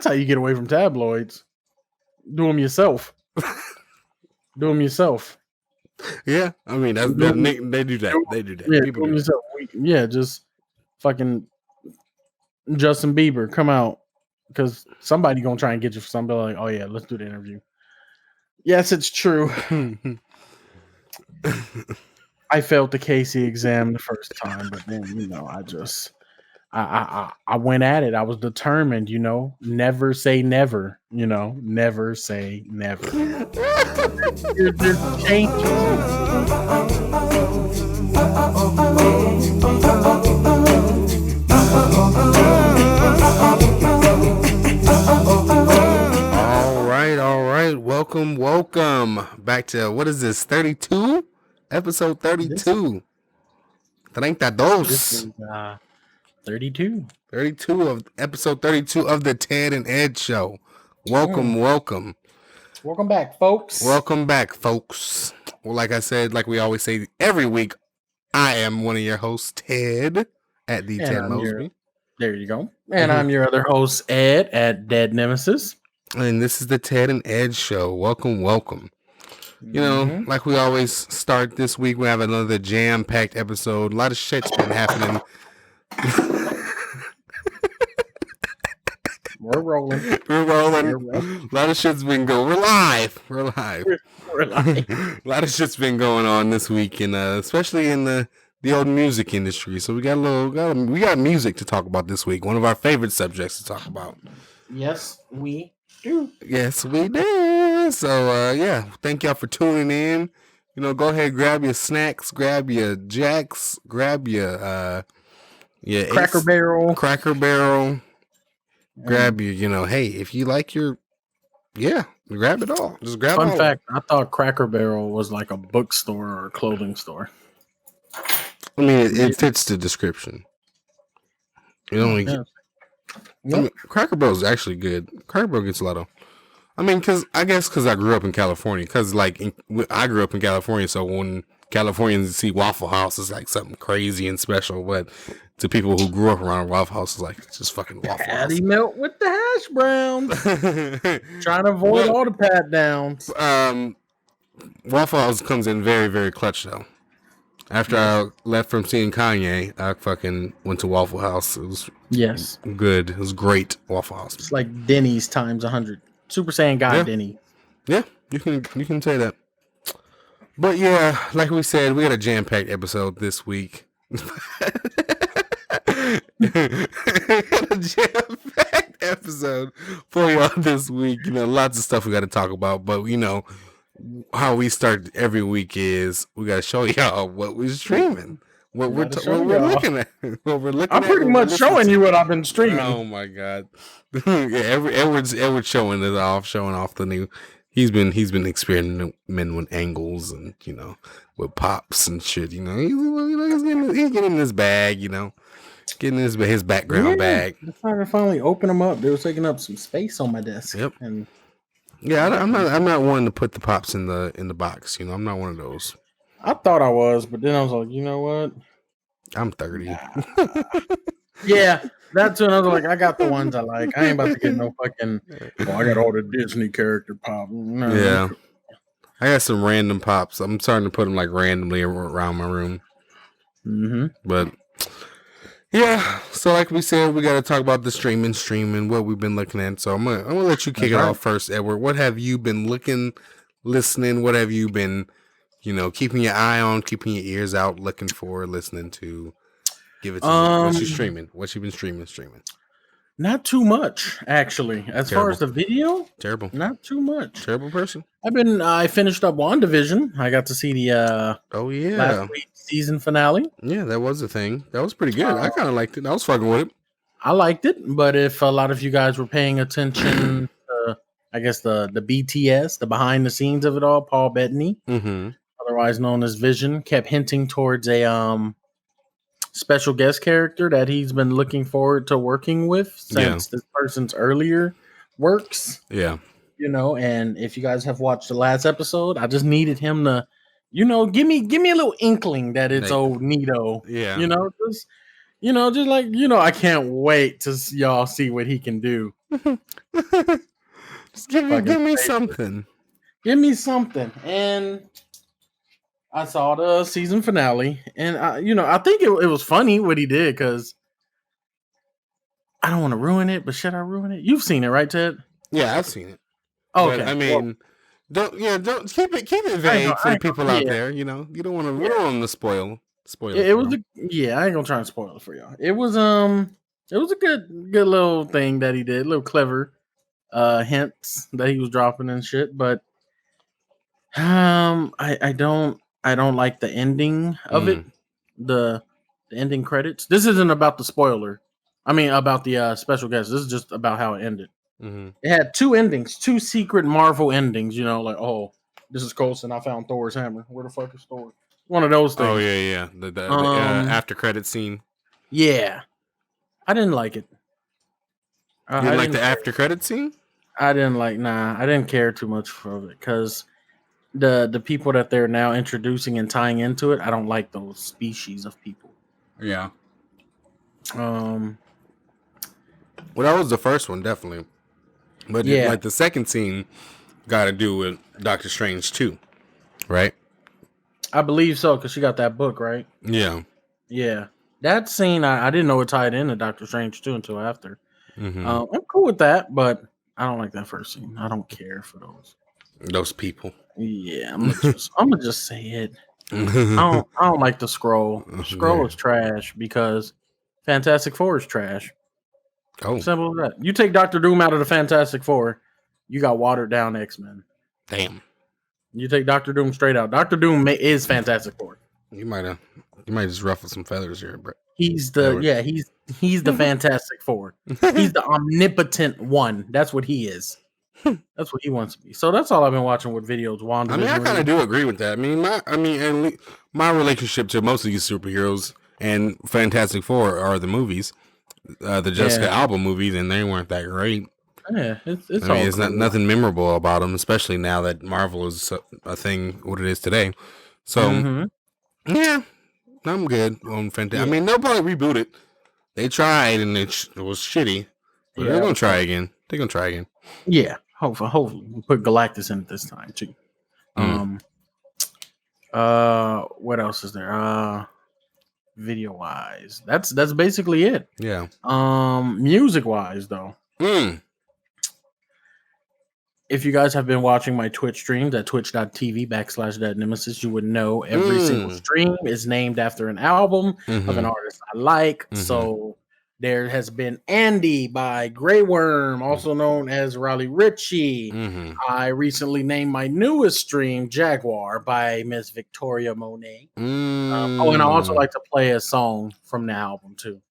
That's how you get away from tabloids. Do them yourself. Do them yourself. Yeah, I mean they do that. They do that. Yeah, People do yourself. Yeah, just fucking Justin Bieber come out because somebody gonna try and get you for something. Like, oh yeah, let's do the interview. Yes, it's true. I failed the Casey exam the first time, but then I went at it. I was determined, never say never, never say never. There's changes. All right. Welcome back to, what is this, 32? Episode 32. 32. 32 of episode 32 of the Ted and Ed Show. Welcome. Welcome back, folks. Well, like I said, like we always say every week, I am one of your hosts, Ted, at the Ted Mosby. There you go. And I'm your other host, Ed, at Dead Nemesis. And this is the Ted and Ed Show. Welcome. You know, like we always start this week, we have another jam-packed episode. A lot of shit's been happening. We're rolling. A lot of shit's been going. We're live. A lot of shit's been going on this week, and especially in the old music industry. So we got music to talk about this week. One of our favorite subjects to talk about. Yes, we do. So thank y'all for tuning in. You know, go ahead, grab your snacks, grab your jacks, grab your Cracker Barrel. Grab your, hey, if you like grab it all. Just grab it all. Fun fact, I thought Cracker Barrel was like a bookstore or a clothing store. I mean, it fits the description. Cracker Barrel is actually good. Cracker Barrel gets a lot of... because I grew up in California. Because, I grew up in California, so when Californians see Waffle House, it's like something crazy and special. But to people who grew up around Waffle House, it's like, it's just fucking Waffle House. Patty melt with the hash browns. Trying to avoid all the pat downs. Waffle House comes in very, very clutch, though. After I left from seeing Kanye, I fucking went to Waffle House. It was good. It was great, Waffle House. It's like Denny's times 100. Super Saiyan God Denny. Yeah, you can say that. But yeah, like we said, we got a jam-packed episode this week. A jam-packed episode for y'all this week. Lots of stuff we got to talk about, but how we start every week is we got to show y'all what we're streaming, what we're looking at. I'm pretty much showing you what I've been streaming. Oh my god! Edward's showing off the new. He's been experimenting with angles and with pops and shit. He's getting his bag. Getting his background bag. I'm trying to finally open them up. They were taking up some space on my desk. Yep. And I'm not one to put the pops in the box. I'm not one of those. I thought I was, but then I was like, you know what? I'm 30. Nah. Yeah, that's when I was like, I got the ones I like. I ain't about to get no fucking. I got all the Disney character pop. No. Yeah, I got some random pops. I'm starting to put them randomly around my room. But yeah, so like we said, we got to talk about the streaming, what we've been looking at. So I'm gonna let you kick it off first, Edward. What have you been listening? What have you been, keeping your eye on, keeping your ears out, looking for, listening to? Give it to me. What you streaming? What you been streaming? Not too much, actually. As far as the video, terrible. Not too much. Terrible person. I finished up WandaVision. I got to see the last week's season finale. Yeah, that was a thing. That was pretty good. I kind of liked it. I was fucking with it. I liked it, but if a lot of you guys were paying attention to, I guess the BTS, the behind the scenes of it all, Paul Bettany, otherwise known as Vision, kept hinting towards a special guest character that he's been looking forward to working with since this person's earlier works. Yeah. And if you guys have watched the last episode, I just needed him to, give me a little inkling that it's old Nito. Yeah. I can't wait to y'all see what he can do. Just give me something. Give me something. And I saw the season finale, and I think it was funny what he did because I don't want to ruin it, but should I ruin it? You've seen it, right, Ted? Yeah, I've seen it. Oh, but, okay. I mean, don't keep it vague for the people out there. You know, you don't want to. We don't want to spoil. It was I ain't gonna try and spoil it for y'all. It was a good little thing that he did, little clever hints that he was dropping and shit. But I don't like the ending of it. The ending credits. This isn't about the spoiler. I mean about the special guest. This is just about how it ended. It had two endings, two secret Marvel endings. You know, like this is Coulson. I found Thor's hammer. Where the fuck is Thor? One of those things. Oh yeah. The after credit scene. Yeah, I didn't like it. You didn't like the after credit scene? I didn't like. Nah, I didn't care too much for it because the people that they're now introducing and tying into it, I don't like those species of people. Yeah. Well, that was the first one, definitely. But like the second scene got to do with Doctor Strange too, right? I believe so because she got that book, right? Yeah. Yeah. That scene, I didn't know it tied into Doctor Strange too until after. I'm cool with that, but I don't like that first scene. I don't care for those people. Yeah, I'm gonna just say it. I don't like the scroll. The scroll is trash because Fantastic Four is trash. Oh, simple as that. You take Doctor Doom out of the Fantastic Four, you got watered down X-Men. Damn. You take Doctor Doom straight out. Doctor Doom is Fantastic Four. You might just ruffle some feathers here, bro. He's the Fantastic Four. He's the omnipotent one. That's what he is. That's what he wants to be. So that's all I've been watching with videos. I mean, I kind of do agree with that. My relationship to most of these superheroes and Fantastic Four are the movies, the Jessica Alba movies, and they weren't that great. Yeah, it's nothing memorable about them, especially now that Marvel is a thing, what it is today. So, yeah, I'm good on Fantastic. I mean, they'll probably reboot it. They tried and it was shitty. But they're gonna try again. They're gonna try again. Yeah, hopefully we'll put Galactus in it this time too. What else is there? Video wise, that's basically it. Yeah. Music wise though. If you guys have been watching my Twitch streams at twitch.tv/deadnemesis, you would know every single stream is named after an album of an artist I like. So there has been Andy by Grey Worm, also known as Raleigh Ritchie. I recently named my newest stream Jaguar by Miss Victoria Monet. And I also like to play a song from the album too,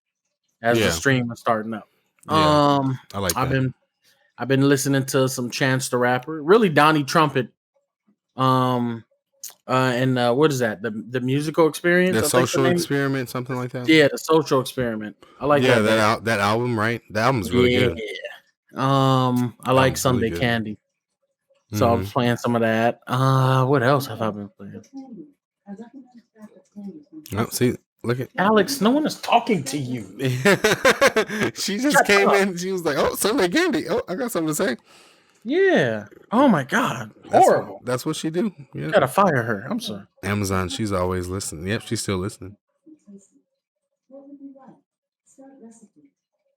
as the stream is starting up. I like that. I've been listening to some Chance the Rapper, really Donnie Trumpet, and what is that? The musical experience, the social experiment, something like that. Yeah, the social experiment. I like that. Yeah, that album, right? The album's really good. I like Sunday really Candy, so I was playing some of that. What else have I been playing? Oh, see. Look at Alex. No one is talking to you. She just came in. She was like, "Oh, Sunday Candy. Oh, I got something to say." Yeah. Oh my God. Horrible. That's what she do. Yeah. Gotta fire her. I'm sorry. Amazon. She's always listening. Yep, she's still listening.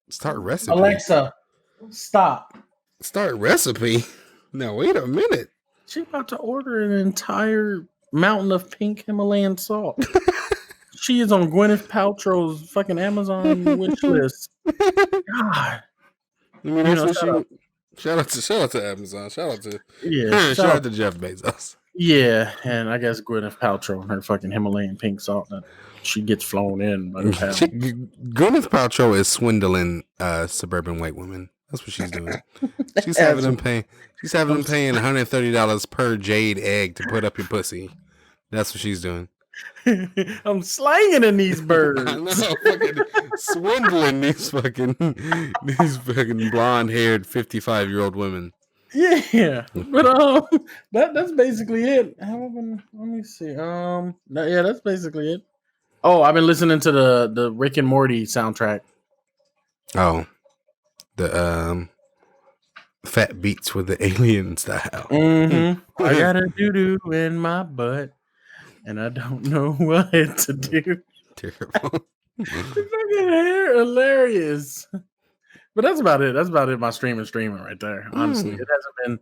Start recipe. Alexa, stop. Start recipe. Now wait a minute. She's about to order an entire mountain of pink Himalayan salt. She is on Gwyneth Paltrow's fucking Amazon wish list. God. I mean, that's shout out to Amazon. Shout out to shout out to Jeff Bezos. Yeah, and I guess Gwyneth Paltrow and her fucking Himalayan pink salt that she gets flown in. Gwyneth Paltrow is swindling suburban white women. That's what she's doing. She's having them paying $130 per jade egg to put up your pussy. That's what she's doing. I'm slanging in these birds. I know, fucking swindling these fucking blonde-haired 55-year-old women. Yeah, but that's basically it. Let me see. That's basically it. Oh, I've been listening to the Rick and Morty soundtrack. Oh, the fat beats with the alien style. Mm-hmm. I got a doo-doo in my butt, and I don't know what to do. Terrible. It's fucking hilarious. But that's about it. That's about it. My streaming right there. Honestly, it hasn't been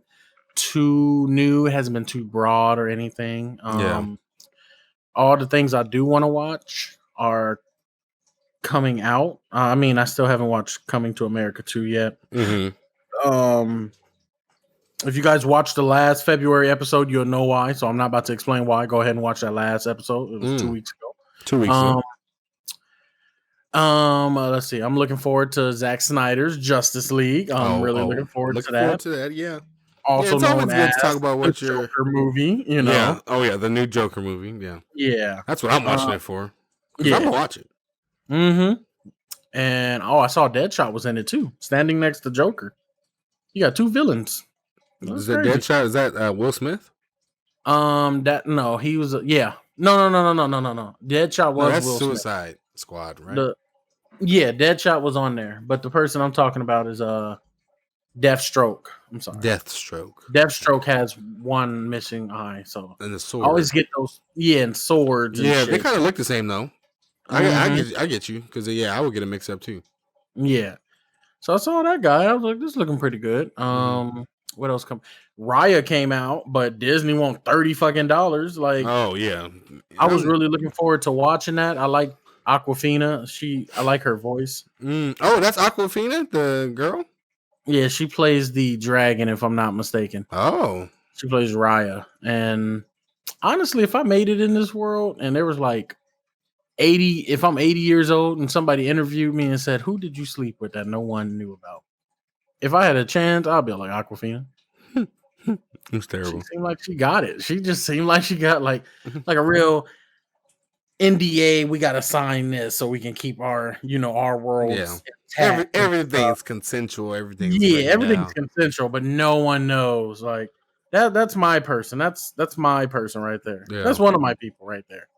too new. It hasn't been too broad or anything. All the things I do want to watch are coming out. I mean, I still haven't watched Coming to America 2 yet. If you guys watched the last February episode, you'll know why. So I'm not about to explain why. Go ahead and watch that last episode. It was 2 weeks ago. 2 weeks ago. Let's see. I'm looking forward to Zack Snyder's Justice League. I'm really looking forward to that. Yeah. Also, it's always good to talk about what your Joker movie. You know. Yeah. Oh yeah, the new Joker movie. Yeah. Yeah. That's what I'm watching it for. Yeah. I'm gonna watch it. And I saw Deadshot was in it too, standing next to Joker. You got two villains. Is that Deadshot? Is that Will Smith? No, he was. No. Deadshot was that's Will Suicide Smith. Squad, right? Deadshot was on there, but the person I'm talking about is Deathstroke. I'm sorry, Deathstroke. Deathstroke has one missing eye, so and the sword. I always get those. Yeah, and swords. And they kind of look the same though. I get you because I would get a mix up too. Yeah, so I saw that guy. I was like, this is looking pretty good. What else come? Raya came out, but Disney want $30 Like, oh yeah, I was really looking forward to watching that. I like Aquafina. I like her voice. Oh, that's Aquafina, the girl. Yeah, she plays the dragon, if I'm not mistaken. Oh, she plays Raya. And honestly, if I made it in this world, and there was like 80, if I'm 80 years old, and somebody interviewed me and said, "Who did you sleep with that no one knew about?" If I had a chance, I'd be like Aquafina. It's terrible. She seemed like she got it. She just seemed like she got like a real NDA. We got to sign this so we can keep our world. Yeah, everything's consensual. Everything's everything's consensual, but no one knows. Like that's my person. That's my person right there. Yeah. That's one of my people right there.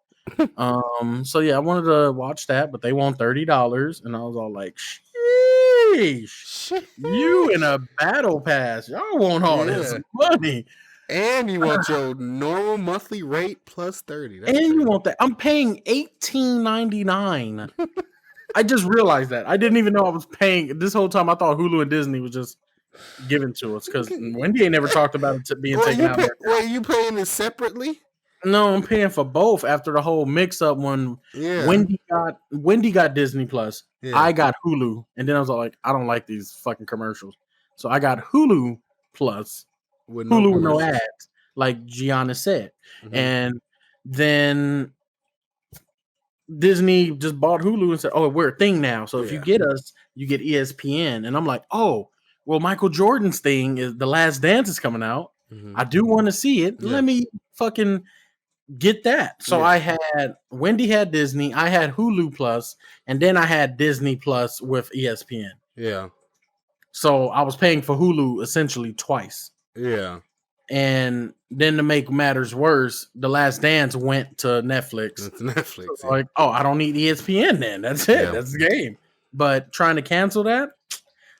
So I wanted to watch that, but they want $30, and I was all like, you in a battle pass, y'all want all this money, and you want your normal monthly rate plus 30. That's crazy. You want that. I'm paying $18.99. I just realized that. I didn't even know I was paying this whole time. I thought Hulu and Disney was just given to us because Wendy ain't never talked about it being taken out. Wait, you paying it separately? No, I'm paying for both after the whole mix-up when Wendy got Disney Plus. Yeah. I got Hulu, and then I was like, I don't like these fucking commercials. So I got Hulu Plus, with no ads, like Gianna said. And then Disney just bought Hulu and said, "Oh, we're a thing now. So if you get us, you get ESPN." And I'm like, "Oh, well, Michael Jordan's thing is The Last Dance is coming out. I do want to see it. Let me fucking get that." So Wendy had Disney, I had Hulu Plus, and then I had Disney Plus with ESPN. Yeah. So I was paying for Hulu essentially twice. Yeah. And then to make matters worse, The Last Dance went to Netflix. It's Netflix. So like, I don't need ESPN then. That's it. Yeah. That's the game. But trying to cancel that,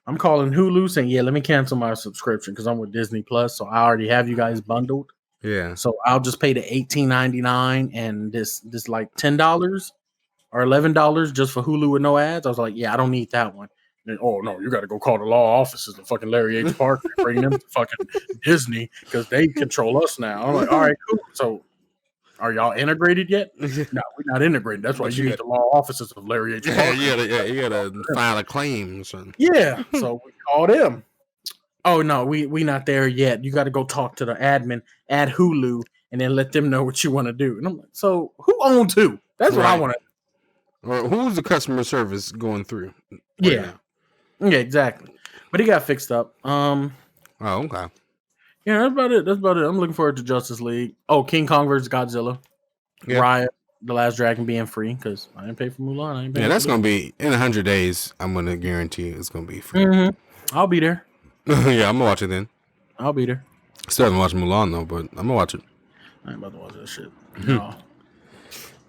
I'm calling Hulu saying, let me cancel my subscription because I'm with Disney Plus. So I already have you guys bundled. Yeah. So I'll just pay the $18.99 and this like $10 or $11 just for Hulu with no ads. I was like, I don't need that one. And then, oh no, you got to go call the law offices of fucking Larry H. Parker and bring them to fucking Disney because they control us now. I'm like, all right, cool. So are y'all integrated yet? No, we're not integrated. That's why you need the law offices of Larry H. Parker. You gotta file a claim or something. Yeah. So we called him. Oh no, we not there yet. You got to go talk to the admin at Hulu and then let them know what you want to do. And I'm like, so who owns who? That's what I want to. Or who's the customer service going through? Yeah, exactly. But he got fixed up. Oh, okay. Yeah, that's about it. I'm looking forward to Justice League. Oh, King Kong vs. Godzilla. Yeah. Riot, The Last Dragon being free because I didn't pay for Mulan. That's gonna be in 100 days. I'm gonna guarantee it's gonna be free. I'll be there. Yeah, I'm gonna watch it then. I'll be there. Still haven't watched Mulan though, but I'm gonna watch it. I ain't about to watch that shit. No.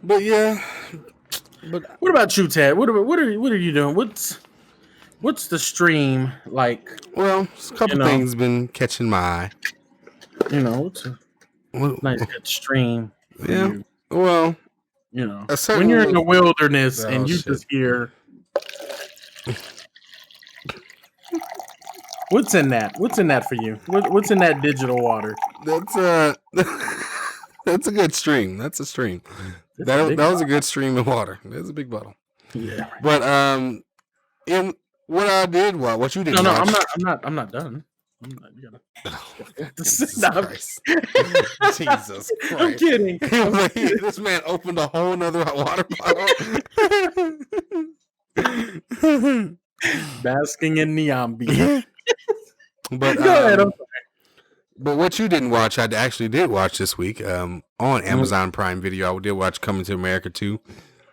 But yeah. But what about you, Ted? What are you doing? What's the stream like? Well, a couple things been catching my eye. It's a nice good stream for you. Well, when you're in the wilderness and you just hear. What's in that? What's in that for you? What's in that digital water? That's a good stream. That's a stream. That was a good stream of water. That's a big bottle. Yeah. But in what I did, what you did? No, I'm not done. You gotta Jesus Christ. Jesus Christ. I'm kidding. This man opened a whole nother water bottle. Basking in the ambience. But go ahead. I'm sorry. But what you didn't watch, I actually did watch this week on Amazon Prime Video. I did watch Coming to America 2.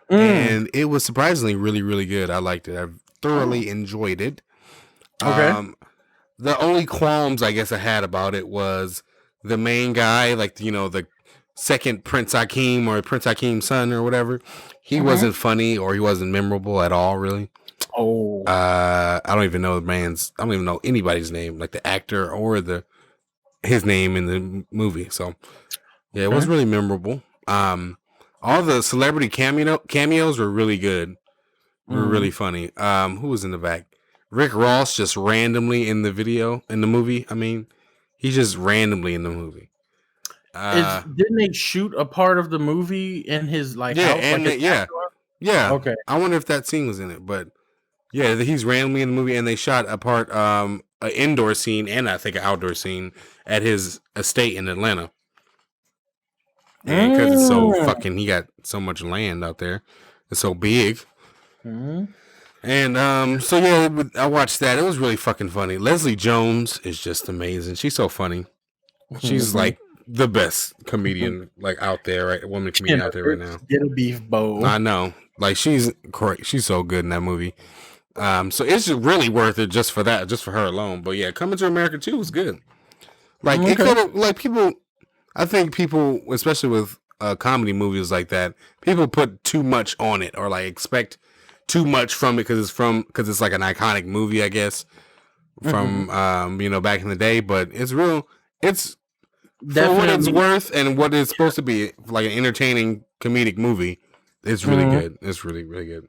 And it was surprisingly really, really good. I liked it. I thoroughly enjoyed it. Okay. The only qualms I guess I had about it was the main guy, like, the second Prince Hakeem or Prince Hakeem's son or whatever. He wasn't funny or he wasn't memorable at all, really. Oh. I don't even know I don't even know anybody's name, like the actor or his name in the movie. So yeah, it wasn't really memorable. All the celebrity cameos were really good. Were really funny. Who was in the back? Rick Ross just randomly in the movie. I mean, he's just randomly in the movie. Didn't they shoot a part of the movie in his house? Yeah. Okay. I wonder if that scene was in it, but yeah, he's randomly in the movie, and they shot a part, an indoor scene and I think an outdoor scene at his estate in Atlanta. And because it's so he got so much land out there, it's so big. And so yeah, I watched that. It was really fucking funny. Leslie Jones is just amazing. She's so funny. She's like the best comedian out there, right? Woman comedian out there right now. Get a beef bowl. I know. Like she's great. She's so good in that movie. So it's just really worth it just for that, just for her alone. But yeah, Coming to America 2 was good. Like it could have people. I think people, especially with comedy movies like that, people put too much on it or expect too much from it because it's like an iconic movie, I guess, from back in the day. But it's real. It's definitely, for what it's worth and what it's supposed to be, like an entertaining comedic movie. It's really good. It's really, really good.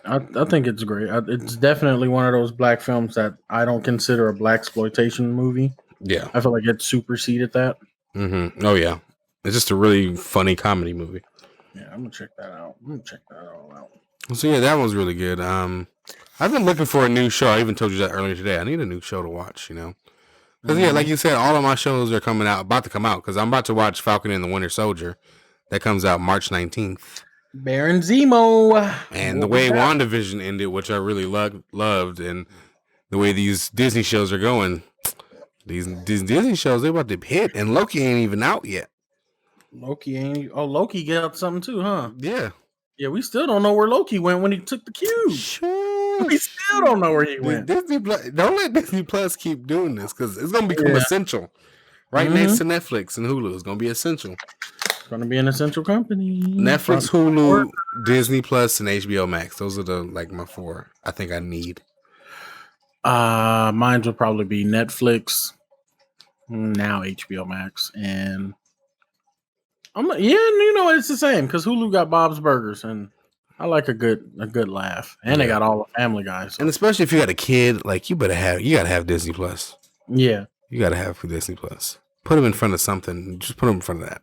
I think it's great. It's definitely one of those black films that I don't consider a blaxploitation movie. Yeah, I feel like it superseded that. Oh yeah, it's just a really funny comedy movie. Yeah, I'm gonna check that out. I'm gonna check that all out. So yeah, that was really good. I've been looking for a new show. I even told you that earlier today. I need a new show to watch. Because yeah, like you said, all of my shows are about to come out. Because I'm about to watch Falcon and the Winter Soldier. That comes out March 19th. Baron Zemo. And the way WandaVision ended, which I really loved, and the way these Disney shows are going, these Disney shows, they're about to hit, and Loki ain't even out yet. Loki got something too, huh? Yeah. Yeah, we still don't know where Loki went when he took the cube. Sure. We still don't know where he went. Don't let Disney Plus keep doing this because it's going to become essential. Right next to Netflix and Hulu. It's going to be essential. It's going to be an essential company. Netflix, Hulu, Disney Plus, and HBO Max. Those are my four I think I need. Mine would probably be Netflix, now HBO Max, and it's the same because Hulu got Bob's Burgers, and I like a good laugh, and they got all the Family Guys, and especially if you got a kid, you gotta have Disney Plus. Yeah, you gotta have Disney Plus. Put them in front of something. Just put them in front of that.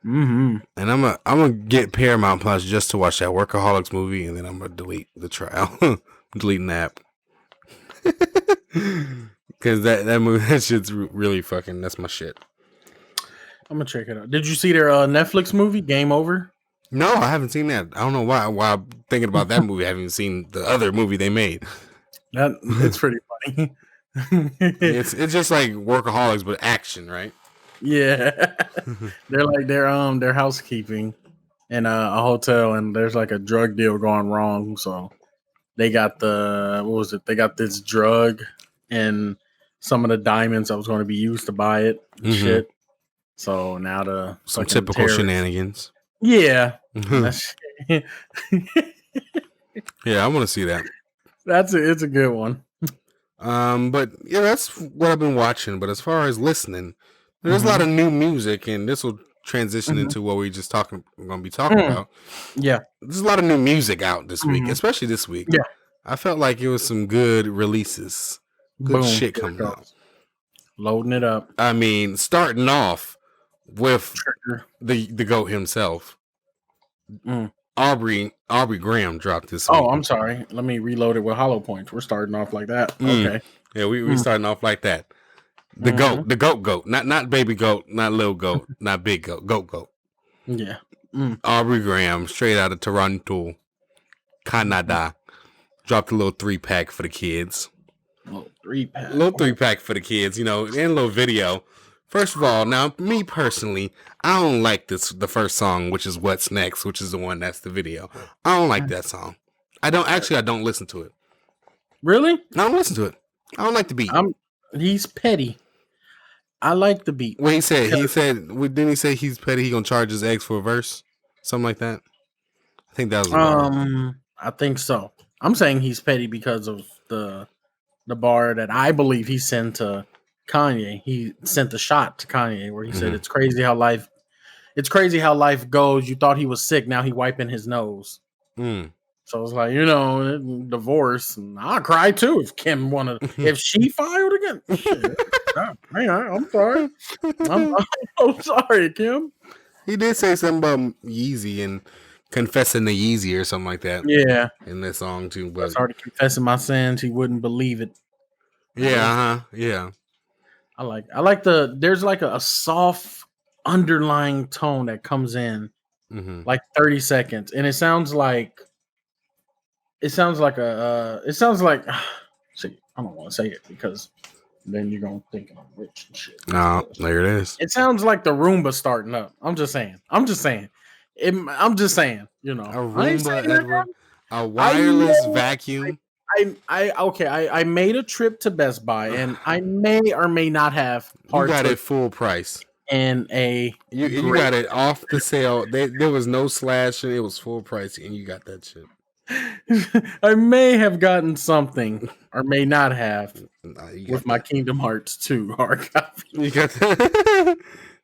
Mm-hmm. And I'm gonna get Paramount Plus just to watch that Workaholics movie, and then I'm gonna delete the trial. I'm deleting the app. Because that movie, that shit's really fucking, that's my shit. I'm gonna check it out. Did you see their Netflix movie, Game Over? No, I haven't seen that. I don't know why I'm thinking about that movie. I haven't seen the other movie they made. It's pretty funny. It's just like Workaholics, but action, right? Yeah. they're housekeeping in a hotel, and there's a drug deal going wrong, so they got they got this drug and some of the diamonds that was going to be used to buy it and shit. So now some typical shenanigans. Yeah. Yeah, I want to see that. It's a good one. But yeah, that's what I've been watching. But as far as listening, there's a lot of new music, and this will transition into what we're going to be talking about. Yeah, there's a lot of new music out this week, especially this week. Yeah, I felt like it was some good releases, good shit coming out. Loading it up. I mean, starting off with the GOAT himself. Aubrey Graham dropped this week. Oh, I'm sorry. Let me reload it with hollow points. We're starting off like that. Okay. Yeah, we starting off like that. The GOAT. Not baby goat, not little goat, not big goat. GOAT. Yeah. Aubrey Graham, straight out of Toronto, Canada. Dropped a little 3-pack for the kids. Little 3-pack. Little 3-pack for the kids, and a little video. First of all, now me personally, I don't like the first song, which is What's Next, which is the one that's the video. I don't like that song. I don't listen to it. Really? I don't listen to it. I don't like the beat. He's petty. I like the beat. Well, he said, didn't he say he's petty? He gonna charge his eggs for a verse? Something like that. I think that was I think so. I'm saying he's petty because of the bar that I believe he sent to Kanye. He sent a shot to Kanye where he said it's crazy how life goes. You thought he was sick, now he wiping his nose. So it's like, divorce, and I'll cry too if Kim if she filed again. I'm sorry. I'm sorry, Kim. He did say something about Yeezy and confessing to Yeezy or something like that. Yeah. In this song too. But I started confessing my sins. He wouldn't believe it. Yeah, yeah. I like there's like a soft underlying tone that comes in like 30 seconds. And it sounds like see, I don't want to say it because then you're gonna think I'm rich and shit. No, there it is. It sounds like the Roomba starting up. I'm just saying. A Roomba, a wireless vacuum. I made a trip to Best Buy and I may or may not have parts. You got it full price. And you got it off the sale. There was no slash and it was full price and you got that shit. I may have gotten something or may not have with my Kingdom Hearts 2 hard copy. You got that.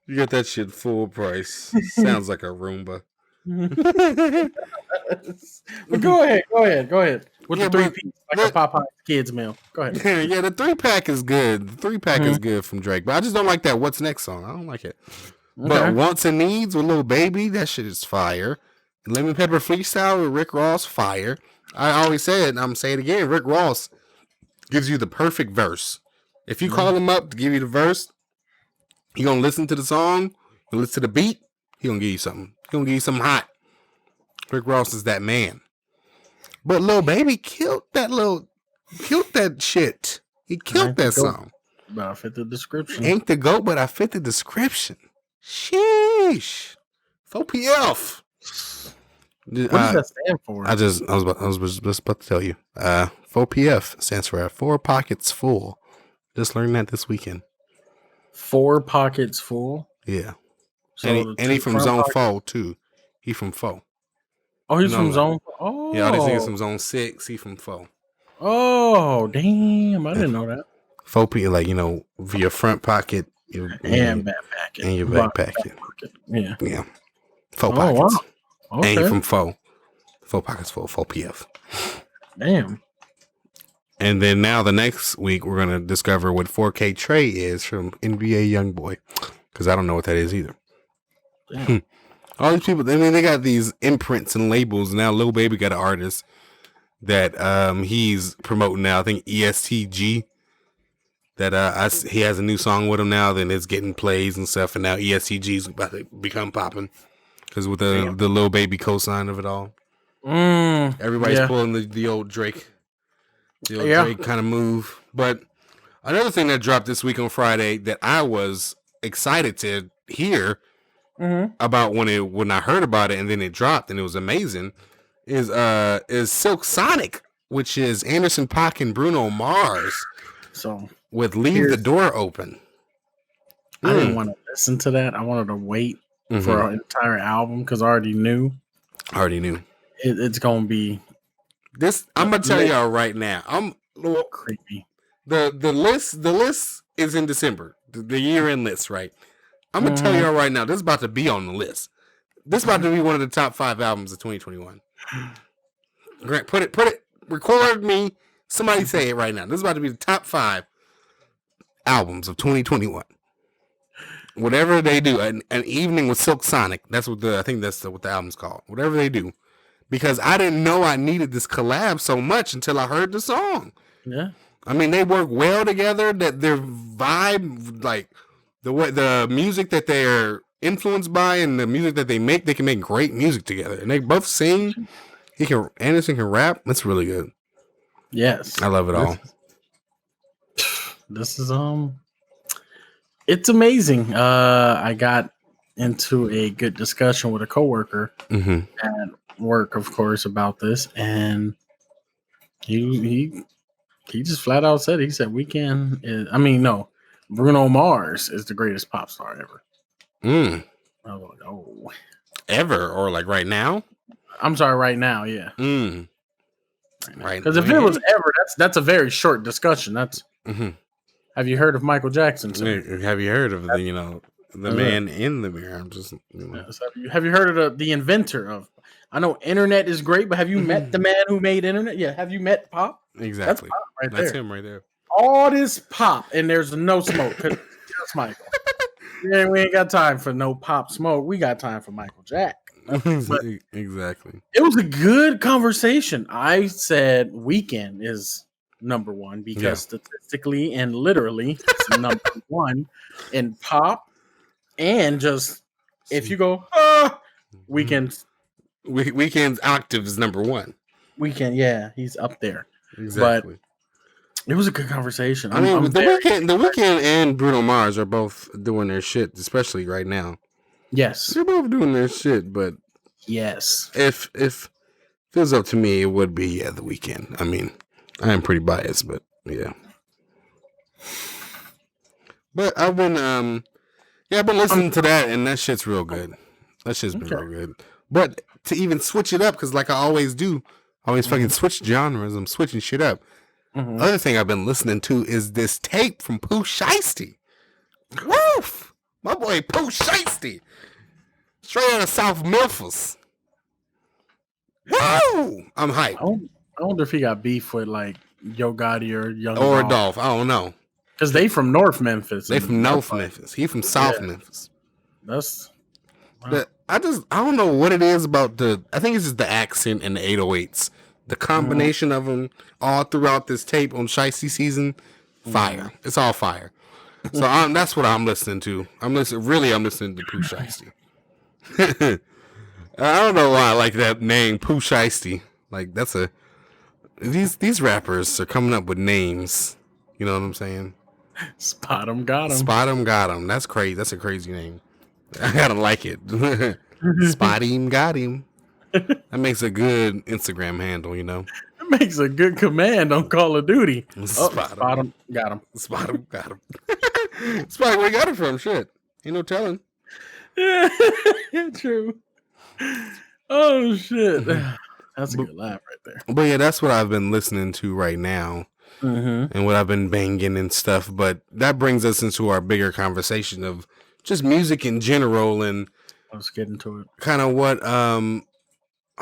You got that shit full price. Sounds like a Roomba. But go ahead. With the 3-piece, like a Popeye kids meal. Go ahead. Yeah, the 3-pack is good. The 3-pack is good from Drake, but I just don't like that What's Next song. I don't like it. Okay. But Wants and Needs with Lil Baby, that shit is fire. Lemon Pepper Freestyle with Rick Ross, fire. I always say it, and I'm going to say it again. Rick Ross gives you the perfect verse. If you call him up to give you the verse, he going to listen to the song, he'll listen to the beat, he going to give you something. He going to give you something hot. Rick Ross is that man. But Lil Baby killed that shit. He killed that song. But I fit the description. Ain't the GOAT, but I fit the description. Sheesh. 4PF. What does that stand for? I was just about to tell you. 4PF stands for 4 Pockets Full. Just learned that this weekend. 4 Pockets Full? Yeah. So and he from Zone 4 too. He from 4. Oh, he's from Zone 4? Oh. Yeah, all these niggas from Zone 6. He from 4. Oh, damn. I didn't know that. 4P, like, your front pocket. And back pocket. And your back pocket. Yeah. Yeah. 4 pockets. Wow. Okay. And you from 4. 4 Pockets Full, 4PF. Damn. And then now the next week, we're going to discover what 4K Trey is from NBA Youngboy. Because I don't know what that is either. Damn. All these people, they got these imprints and labels. Now Lil Baby got an artist that he's promoting now. I think ESTG. That he has a new song with him now. Then it's getting plays and stuff. And now ESTG's about to become popping. Because with the Lil Baby cosign of it all. Everybody's pulling the old Drake. The old Drake kind of move. But another thing that dropped this week on Friday that I was excited to hear about when I heard about it and then it dropped and it was amazing is Silk Sonic, which is Anderson .Paak and Bruno Mars. So with Leave the Door Open. I didn't want to listen to that. I wanted to wait for an entire album because I already knew. It's going to be I'm gonna tell y'all right now. I'm creepy. The list is in December. The year-end list, right? I'm gonna tell y'all right now. This is about to be on the list. This is about to be one of the top 5 albums of 2021. Grant, put it. Record me. Somebody say it right now. This is about to be the top 5 albums of 2021. Whatever they do, an evening with Silk Sonic. That's what I think that's what the album's called. Whatever they do, because I didn't know I needed this collab so much until I heard the song. Yeah, I mean they work well together. That their vibe, like the music that they're influenced by, and the music that they can make great music together. And they both sing. Anderson can rap. That's really good. Yes, I love it all. This is it's amazing. I got into a good discussion with a coworker at work, of course, about this, and he just flat out said, he said, Bruno Mars is the greatest pop star ever. I was like, oh, ever or like right now? I'm sorry, right now, yeah. Right, because if it was ever, that's a very short discussion. That's. Have you heard of Michael Jackson? Have you heard of the man in the mirror? I'm just. Yes. Have you heard of the inventor of? I know internet is great, but have you met the man who made internet? Yeah. Have you met Pop? Exactly. That's him right there. All this pop and there's no smoke. That's Michael. Yeah, we ain't got time for no Pop smoke. We got time for Michael Jack. Exactly. It was a good conversation. I said Weeknd is number one because statistically and literally it's number one in pop, and just if you go Weeknd's octave is number one. Weeknd, he's up there. Exactly. But it was a good conversation. The Weeknd and Bruno Mars are both doing their shit, especially right now. Yes, they're both doing their shit, but yes, if it was up to me, it would be the Weeknd. I mean, I am pretty biased, but yeah. But I've been listening to that, and that shit's real good. That shit's been real good. But to even switch it up, because like I always do, I always fucking switch genres. I'm switching shit up. Other thing I've been listening to is this tape from Pooh Shiesty. Woof! My boy Pooh Shiesty. Straight out of South Memphis. Woo! I'm hyped. I wonder if he got beef with like Yo Gotti or Young Dolph. I don't know. Because they from North Memphis. They from North Memphis. He from South Memphis. That's. Wow. I don't know what it is about I think it's just the accent and the 808s. The combination of them all throughout this tape on Shiesty season, fire. It's all fire. So that's what I'm listening to. I'm listening to Pooh Shiesty. I don't know why I like that name, Pooh Shiesty. Like that's these rappers are coming up with names. You know what I'm saying? Spot 'em, got 'em. That's crazy. That's a crazy name. I gotta like it. Spot him, got him. That makes a good Instagram handle, you know. It makes a good command on Call of Duty. Spot him, got him. Spot him, got him. Spot where you got it from? Shit, ain't no telling. Yeah, true. Oh shit, that's a good laugh right there. But yeah, that's what I've been listening to right now, and what I've been banging and stuff. But that brings us into our bigger conversation of just music in general, and let's get into it. Kind of what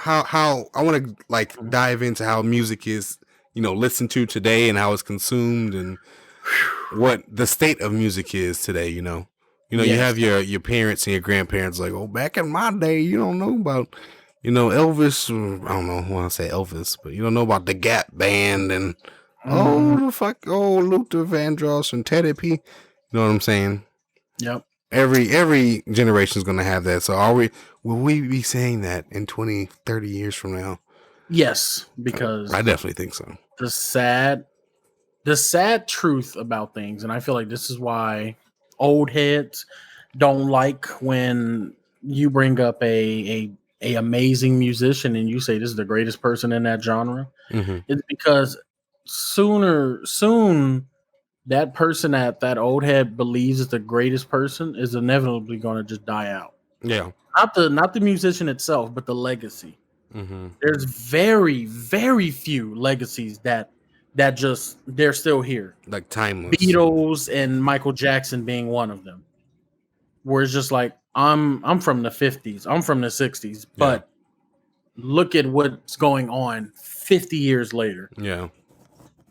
how I want to like dive into how music is, listened to today and how it's consumed and what the state of music is today. You have your parents and your grandparents like, oh, back in my day, you don't know about Elvis. I don't know why I say Elvis, but you don't know about the Gap Band and Luther Vandross and Teddy P. You know what I'm saying? Yep. Every generation is going to have that. So will we be saying that in 20, 30 years from now? Yes, because I definitely think so. The sad truth about things, and I feel like this is why old heads don't like when you bring up a amazing musician and you say this is the greatest person in that genre. It's because soon that person that old head believes is the greatest person is inevitably going to just die out. Yeah. Not the musician itself, but the legacy. There's very, very few legacies that just they're still here. Like timeless. Beatles and Michael Jackson being one of them. Where it's just like I'm from the 50s, I'm from the 60s, but look at what's going on 50 years later. Yeah.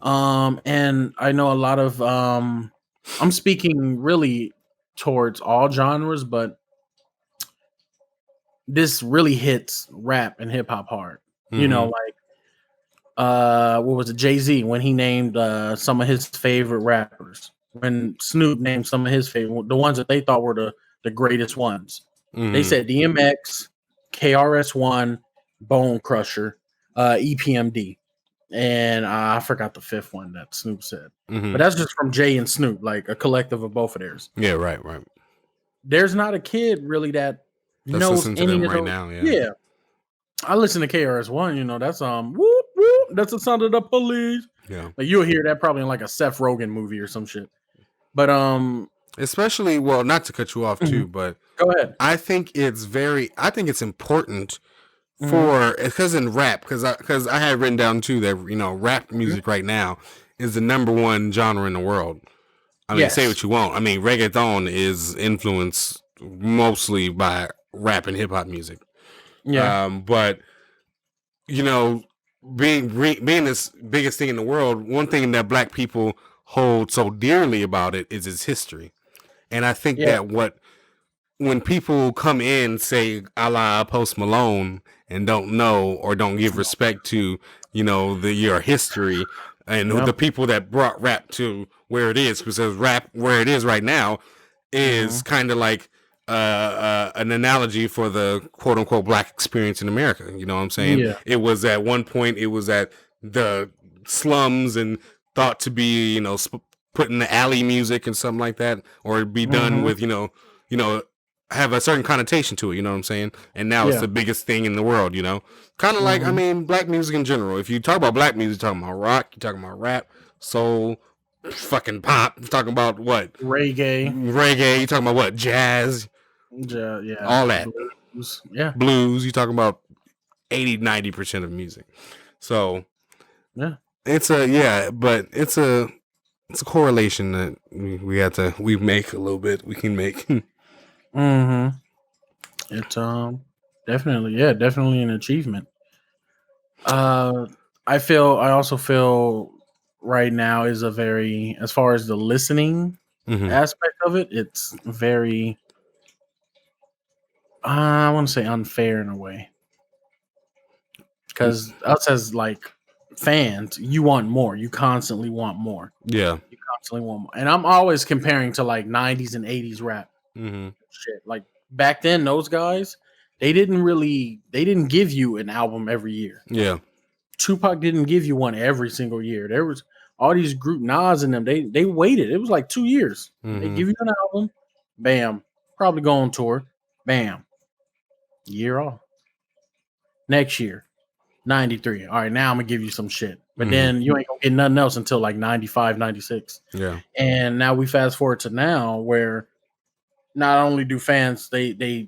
And I know a lot of I'm speaking really towards all genres, but this really hits rap and hip hop hard. You know, like what was it, Jay-Z when he named some of his favorite rappers, when Snoop named some of his favorite, the ones that they thought were the greatest ones. They said DMX, KRS-One, Bone Crusher, EPMD, and I forgot the fifth one that Snoop said. But that's just from Jay and Snoop, like a collective of both of theirs. Yeah, right. There's not a kid really that knows any of right those. now. Yeah, I listen to KRS-One. You know, that's whoop whoop. That's the sound of the police. Yeah, like you'll hear that probably in like a Seth Rogen movie or some shit. But especially, well, not to cut you off too, but go ahead. I think it's important for, because in rap, because I had written down too that, you know, rap music right now is the number one genre in the world. I mean, say what you want. I mean, reggaeton is influenced mostly by rap and hip hop music. Yeah. But you know, being this biggest thing in the world, one thing that black people hold so dearly about it is its history. And I think that when people come in, say, a la Post Malone, and don't know or don't give respect to, you know, your history and the people that brought rap to where it is, because rap where it is right now is kind of like an analogy for the quote unquote black experience in America. You know what I'm saying? Yeah. It was at one point, it was at the slums and thought to be, you know, put in the alley music and something like that, or be done with, you know, have a certain connotation to it, you know what I'm saying? And now it's the biggest thing in the world, you know? Kind of like, I mean, black music in general. If you talk about black music, you're talking about rock, you're talking about rap, soul, fucking pop, you're talking about what? Reggae, you're talking about what? Jazz, all that. Blues, you're talking about 80-90% of music. So, it's a correlation that we make a little bit, we can make. It's definitely an achievement. I also feel right now is a very, as far as the listening aspect of it, it's very, I want to say unfair in a way, because us as like fans, you want more, you constantly want more. You constantly want more, and I'm always comparing to like 90s and 80s rap. Shit, like back then, those guys, they didn't give you an album every year. Tupac didn't give you one every single year. There was all these group, Nas and them, they waited. It was like 2 years. They give you an album, bam, probably go on tour, bam, year off. Next year, 93. All right, now I'm gonna give you some shit. But then you ain't gonna get nothing else until like 95, 96. And now we fast forward to now, where not only do fans they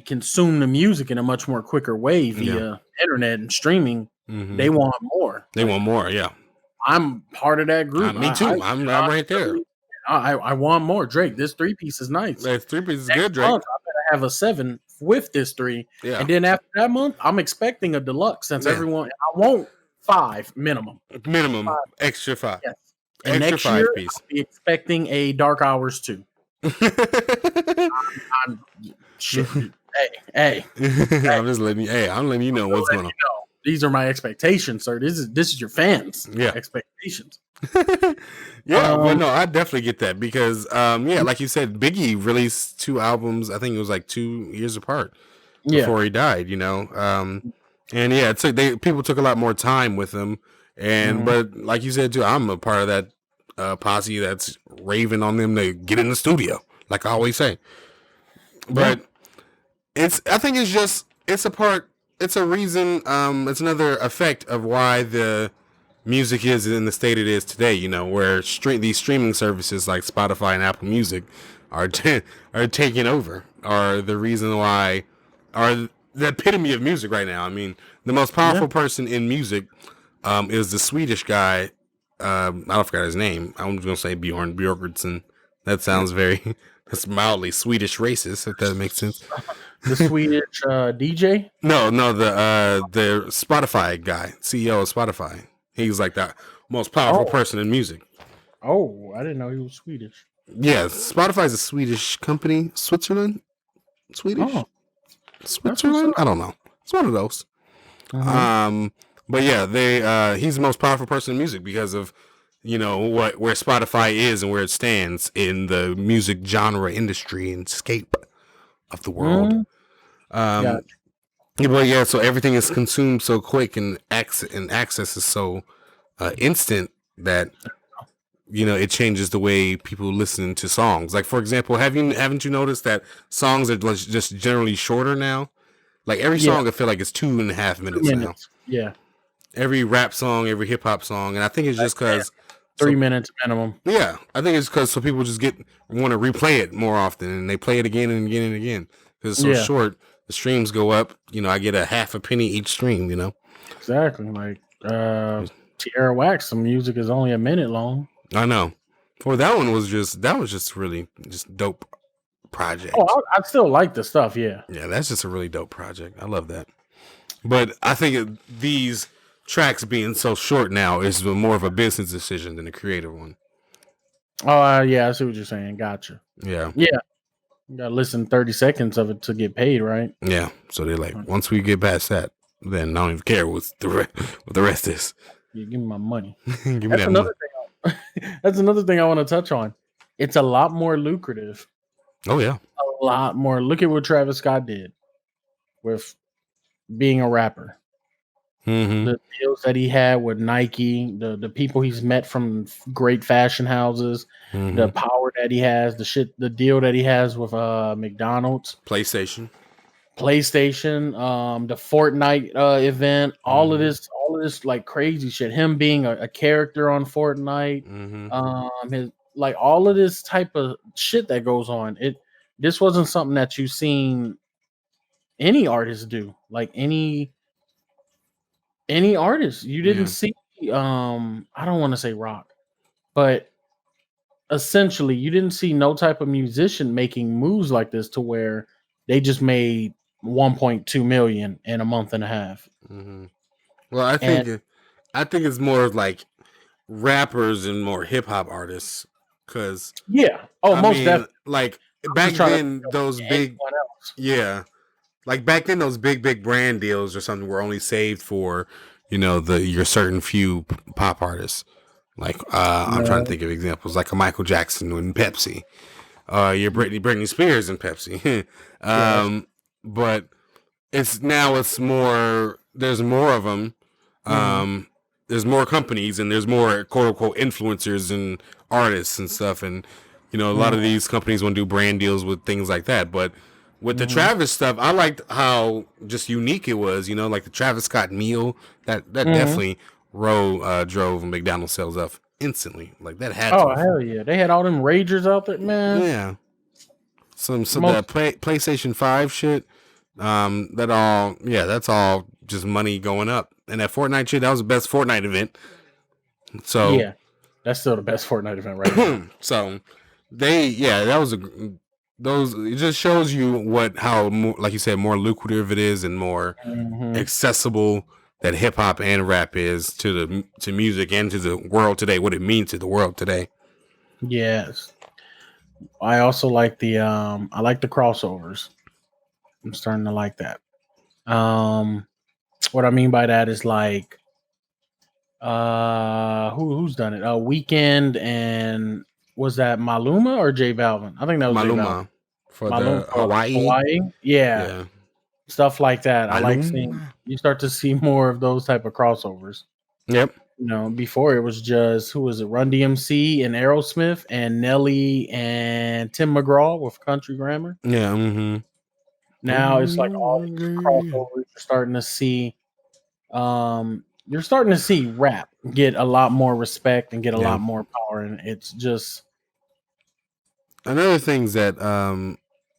consume the music in a much more quicker way via internet and streaming, they want more. I'm part of that group. Me too. I'm right there. I want more. Drake, this 3-piece is nice. That 3-piece is good, Drake. Month, I better have a 7 with this 3. And then after that month, I'm expecting a deluxe, since everyone, I want 5 minimum. 5. Extra 5. Yes. And extra next 5 year, piece. I'll be expecting a Dark Hours 2. I'm shit. Hey. I'm letting you know what's going on. These are my expectations, sir. This is your fans' expectations. Well, no, I definitely get that, because like you said, Biggie released 2 albums. I think it was like 2 years apart before he died. You know, and people took a lot more time with him. And but like you said too, I'm a part of that posse that's raving on them to get in the studio, like I always say. But I think it's a reason, it's another effect of why the music is in the state it is today, you know, where these streaming services like Spotify and Apple Music are taking over, are the reason why, are the epitome of music right now. I mean, The most powerful person in music is the Swedish guy. I don't forget his name. I'm just gonna say Bjorn Bjorkgårdsson. That sounds very that's mildly Swedish racist, if that makes sense. The Swedish DJ? No, the Spotify guy, CEO of Spotify. He's like the most powerful person in music. Oh, I didn't know he was Swedish. Yeah, Spotify is a Swedish company. Switzerland? Swedish? Oh, Switzerland? I don't know. It's one of those. But yeah, he's the most powerful person in music because of where Spotify is and where it stands in the music genre industry and scape of the world. But yeah, so everything is consumed so quick and access is so instant that it changes the way people listen to songs. Like, for example, haven't you noticed that songs are just generally shorter now? Like every song, I feel like it's 2.5 minutes now. Yeah. Every rap song, every hip hop song, and I think it's just because 3 minutes minimum. Yeah, I think it's because so people just want to replay it more often, and they play it again and again and again because it's so short. The streams go up. I get a half a penny each stream. Exactly. Like Tierra Wax, some music is only a minute long. I know. Well, that was just really dope project. Oh, I still like the stuff. Yeah. Yeah, that's just a really dope project. I love that. But I think these tracks being so short now is more of a business decision than a creative one. Oh, yeah, I see what you're saying. Gotcha. Yeah. Yeah. You got to listen 30 seconds of it to get paid, right? Yeah. So they're like, once we get past that, then I don't even care what the rest is. Yeah, give me my money. Give me that money. That's another thing I want to touch on. It's a lot more lucrative. Oh, yeah. A lot more. Look at what Travis Scott did with being a rapper. The deals that he had with Nike, the people he's met from great fashion houses, the power that he has, the deal that he has with McDonald's, PlayStation, the Fortnite event, all of this like crazy shit. Him being a character on Fortnite, his like all of this type of shit that goes on. This wasn't something that you've seen any artist do, like any artist. You didn't see I don't want to say rock, but essentially you didn't see no type of musician making moves like this to where they just made 1.2 million in a month and a half. Well, I think it's more like rappers and more hip hop artists because most definitely. Like back then those big like back then those big brand deals or something were only saved for your certain few pop artists. Like I'm trying to think of examples like a Michael Jackson and Pepsi, your Britney Spears and Pepsi. But it's more. There's more of them. There's more companies and there's more quote unquote influencers and artists and stuff, and a lot of these companies want to do brand deals with things like that. But with the Travis stuff, I liked how just unique it was. Like the Travis Scott meal that definitely drove McDonald's sales up instantly. Like that had. Oh hell yeah! They had all them ragers out there, man. Yeah. Some that PlayStation 5 shit. That's all just money going up. And that Fortnite shit, that was the best Fortnite event. So yeah, that's still the best Fortnite event right now. So that was it just shows you how like you said, more lucrative it is and more accessible that hip hop and rap is to music and to the world today, what it means to the world today. Yes. I also like the crossovers. I'm starting to like that. What I mean by that is like who's done it? Weekend and was that Maluma or J Balvin? I think that was Maluma for the Hawaii. Yeah. Stuff like that. Maluma. I like seeing you start to see more of those type of crossovers. Yep. Before it was just who was it? Run DMC and Aerosmith and Nelly and Tim McGraw with Country Grammar. Yeah. Now it's like all these crossovers. You're starting to see rap get a lot more respect and get a lot more power, and it's just another thing that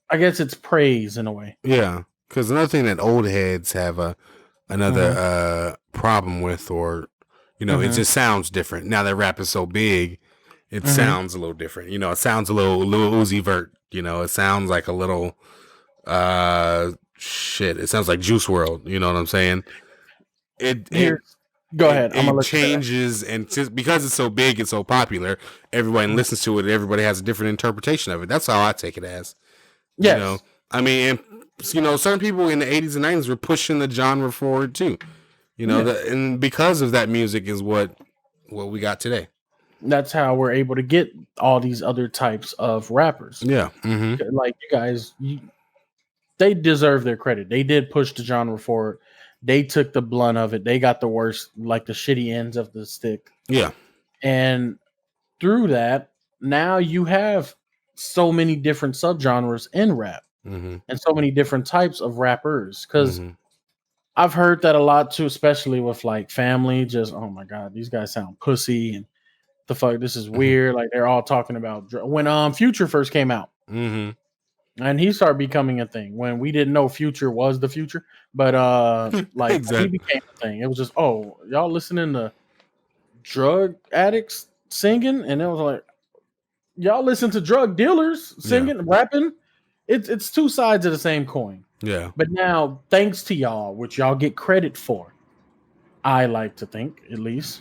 I guess it's praise in a way. Yeah, because another thing that old heads have a problem with, or it just sounds different. Now that rap is so big, it sounds a little different. It sounds a little Uzi Vert. It sounds like a little shit. It sounds like Juice World. You know what I'm saying? Go ahead. It changes, and just because it's so big and so popular, everybody listens to it. Everybody has a different interpretation of it. That's how I take it as. Yes. I mean, and, certain people in the 80s and 90s were pushing the genre forward too. And because of that music is what we got today. That's how we're able to get all these other types of rappers. Yeah. Like you guys, they deserve their credit. They did push the genre forward. They took the blunt of it. They got the worst, like the shitty ends of the stick. Yeah. And through that, now you have so many different subgenres in rap and so many different types of rappers. Because I've heard that a lot too, especially with like family. Just, oh my God, these guys sound pussy and the fuck, this is weird. Like they're all talking about when Future first came out. And he started becoming a thing when we didn't know Future was the future, but like exactly. He became a thing. It was just, oh, y'all listening to drug addicts singing, and it was like, y'all listen to drug dealers singing, rapping. It's two sides of the same coin. Yeah. But now, thanks to y'all, which y'all get credit for, I like to think, at least.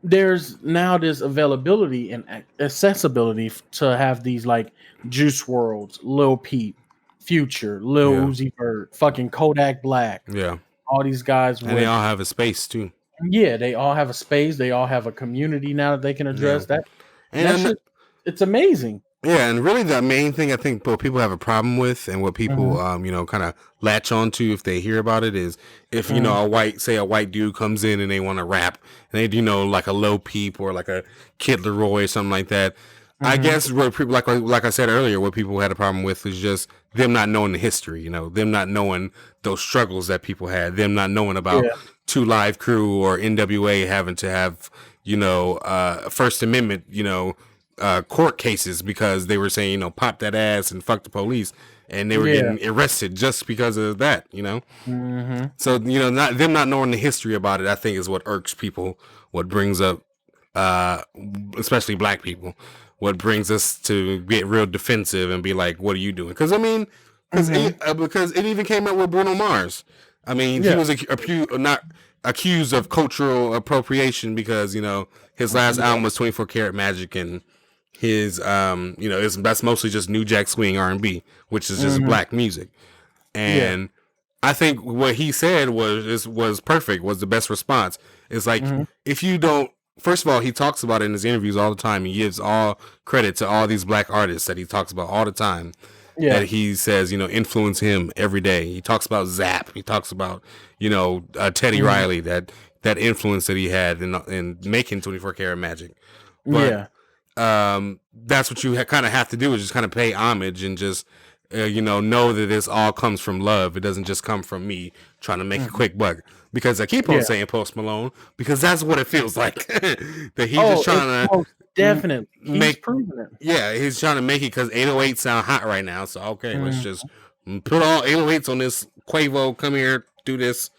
There's now this availability and accessibility to have these like Juice WRLDs, Lil Peep, Future, Lil Uzi Vert, fucking Kodak Black. Yeah. All these guys. And they all have a space too. Yeah, they all have a space. They all have a community now that they can address that. And it's amazing. Yeah, and really the main thing I think what people have a problem with and what people kind of latch onto if they hear about it is if a white dude comes in and they want to rap and they like a Lil Peep or like a Kid Leroy or something like that. I guess what people like I said earlier, what people had a problem with is just them not knowing the history, them not knowing those struggles that people had, them not knowing about 2 Live Crew or NWA having to have First Amendment court cases because they were saying pop that ass and fuck the police, and they were getting arrested just because of that. So not knowing the history about it, I think is what irks people, what brings up especially black people, what brings us to get real defensive and be like, what are you doing? Because because it even came up with Bruno Mars. I mean, he was not accused of cultural appropriation because his last album was 24 Karat Magic, and his that's mostly just New Jack Swing R&B, which is just black music. And I think what he said was perfect, was the best response. It's like if you don't, first of all, he talks about it in his interviews all the time. He gives all credit to all these black artists that he talks about all the time. That he says, influence him every day. He talks about Zapp. He talks about, Teddy Riley, that influence that he had in making 24 Karat Magic. But, that's what you kind of have to do, is just kind of pay homage and just, know that this all comes from love. It doesn't just come from me trying to make a quick buck. Because I keep on saying Post Malone, because that's what it feels like. That he's just trying to... Definitely. He's proven it. Yeah, he's trying to make it because 808 sound hot right now. So, okay, let's just put all 808s on this. Quavo, come here, do this.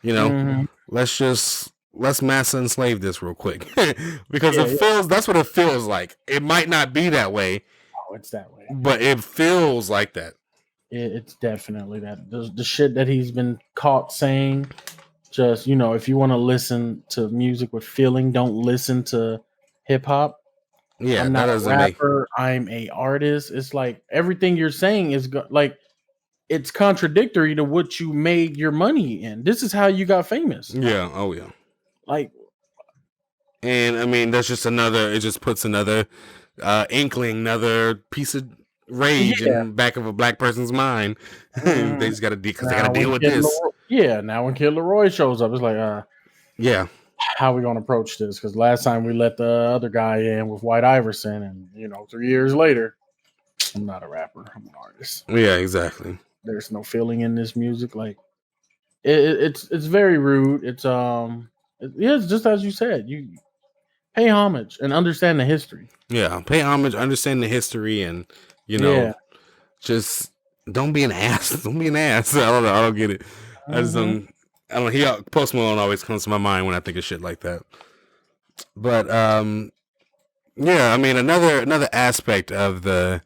Let's mass enslave this real quick. Because that's what it feels like. It might not be that way. Oh, it's that way. But it feels like that. It's definitely that. The shit that he's been caught saying, just, if you want to listen to music with feeling, don't listen to hip hop. Yeah, I'm not a rapper. I'm a artist. It's like everything you're saying is like it's contradictory to what you made your money in. This is how you got famous. Yeah. Oh yeah. Like, and I mean that's just another. It just puts another inkling, another piece of rage in the back of a black person's mind. They just got to deal with this. Now when Kid Leroy shows up, it's like, how are we going to approach this? Because last time we let the other guy in with White Iverson, and 3 years later, I'm not a rapper, I'm an artist. Yeah, exactly. There's no feeling in this music. Like it's very rude. It's just as you said. You pay homage and understand the history. Yeah, pay homage, understand the history, and just don't be an ass. Don't be an ass. I don't know. I don't get it. I just don't. I don't. Post Malone always comes to my mind when I think of shit like that. But yeah. I mean, another aspect of the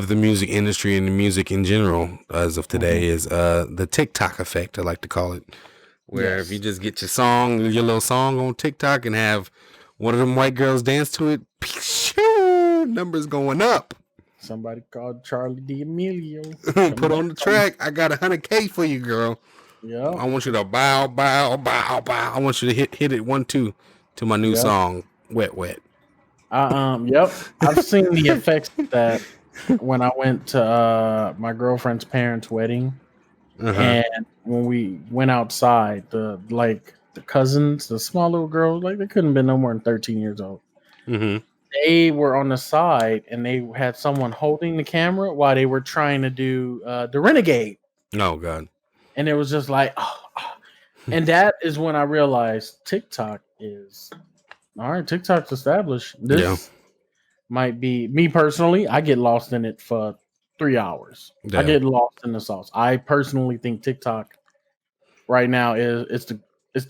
music industry and the music in general as of today is the TikTok effect. I like to call it, where if you just get your little song on TikTok and have one of them white girls dance to it, numbers going up. Somebody called Charlie D'Amelio. Put on the track. I got 100K for you, girl. Yeah. I want you to bow, bow, bow, bow. I want you to hit it 1, 2 to my new song, Wet Wet. Yep. I've seen the effects of that when I went to my girlfriend's parents' wedding, and when we went outside, the cousins, the small little girls, like they couldn't have been no more than 13 years old. They were on the side and they had someone holding the camera while they were trying to do the Renegade. Oh God! And it was just like, and that is when I realized TikTok is all right. TikTok's established. This might be me personally. I get lost in it for 3 hours. Yeah. I get lost in the sauce. I personally think TikTok right now is the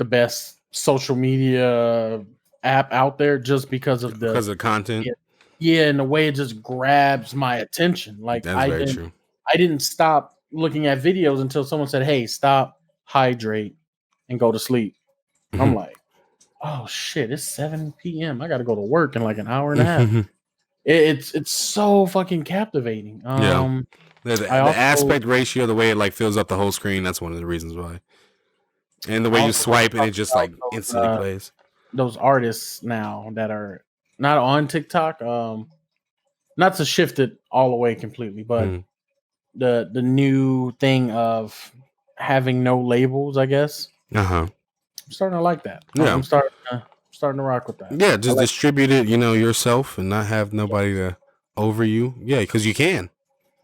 best social media app out there just because of the content. Yeah, and the way it just grabs my attention. Like that's very true. I didn't stop looking at videos until someone said, "Hey, stop, hydrate, and go to sleep." I'm like, "Oh shit, it's 7 p.m. I got to go to work in like an hour and a half." It's so fucking captivating. The aspect ratio, the way it like fills up the whole screen, that's one of the reasons why. And the way you swipe and it just like instantly plays. Those artists now that are not on TikTok, not to shift it all away completely, but the new thing of having no labels, I guess. I'm starting to like that. Yeah. I'm starting to rock with that. Yeah, just distribute it, yourself and not have nobody to over you. Yeah, because you can.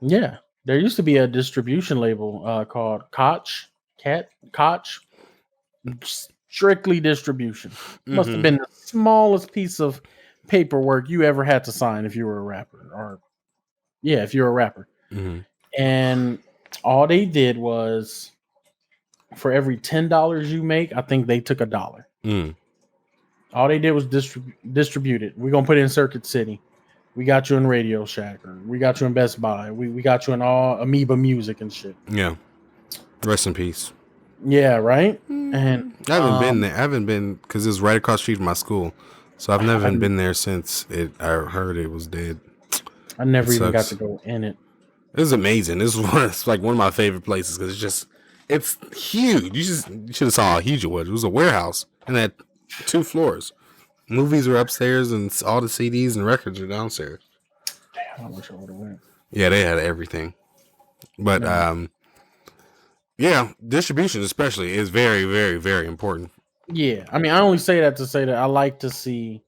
Yeah. There used to be a distribution label called Koch. Strictly distribution. Must have been the smallest piece of paperwork you ever had to sign if you were a rapper. If you're a rapper. And all they did was, for every $10 you make, I think they took $1. All they did was distribute it. We're gonna put it in Circuit City. We got you in Radio Shack, or we got you in Best Buy. We got you in all Amoeba Music and shit. Yeah. Rest in peace. Yeah, right. And I haven't been there. I haven't been because it was right across the street from my school, so I've never been there since I heard it was dead. I never even got to go in it. It was amazing. It's like one of my favorite places because it's huge. You should have saw how huge it was. It was a warehouse and it had 2 floors. Movies were upstairs and all the CDs and records are downstairs. Damn, I wish I would have went. Yeah, they had everything. But yeah, distribution especially is very, very, very important. Yeah, I mean, I only say that to say that I like to see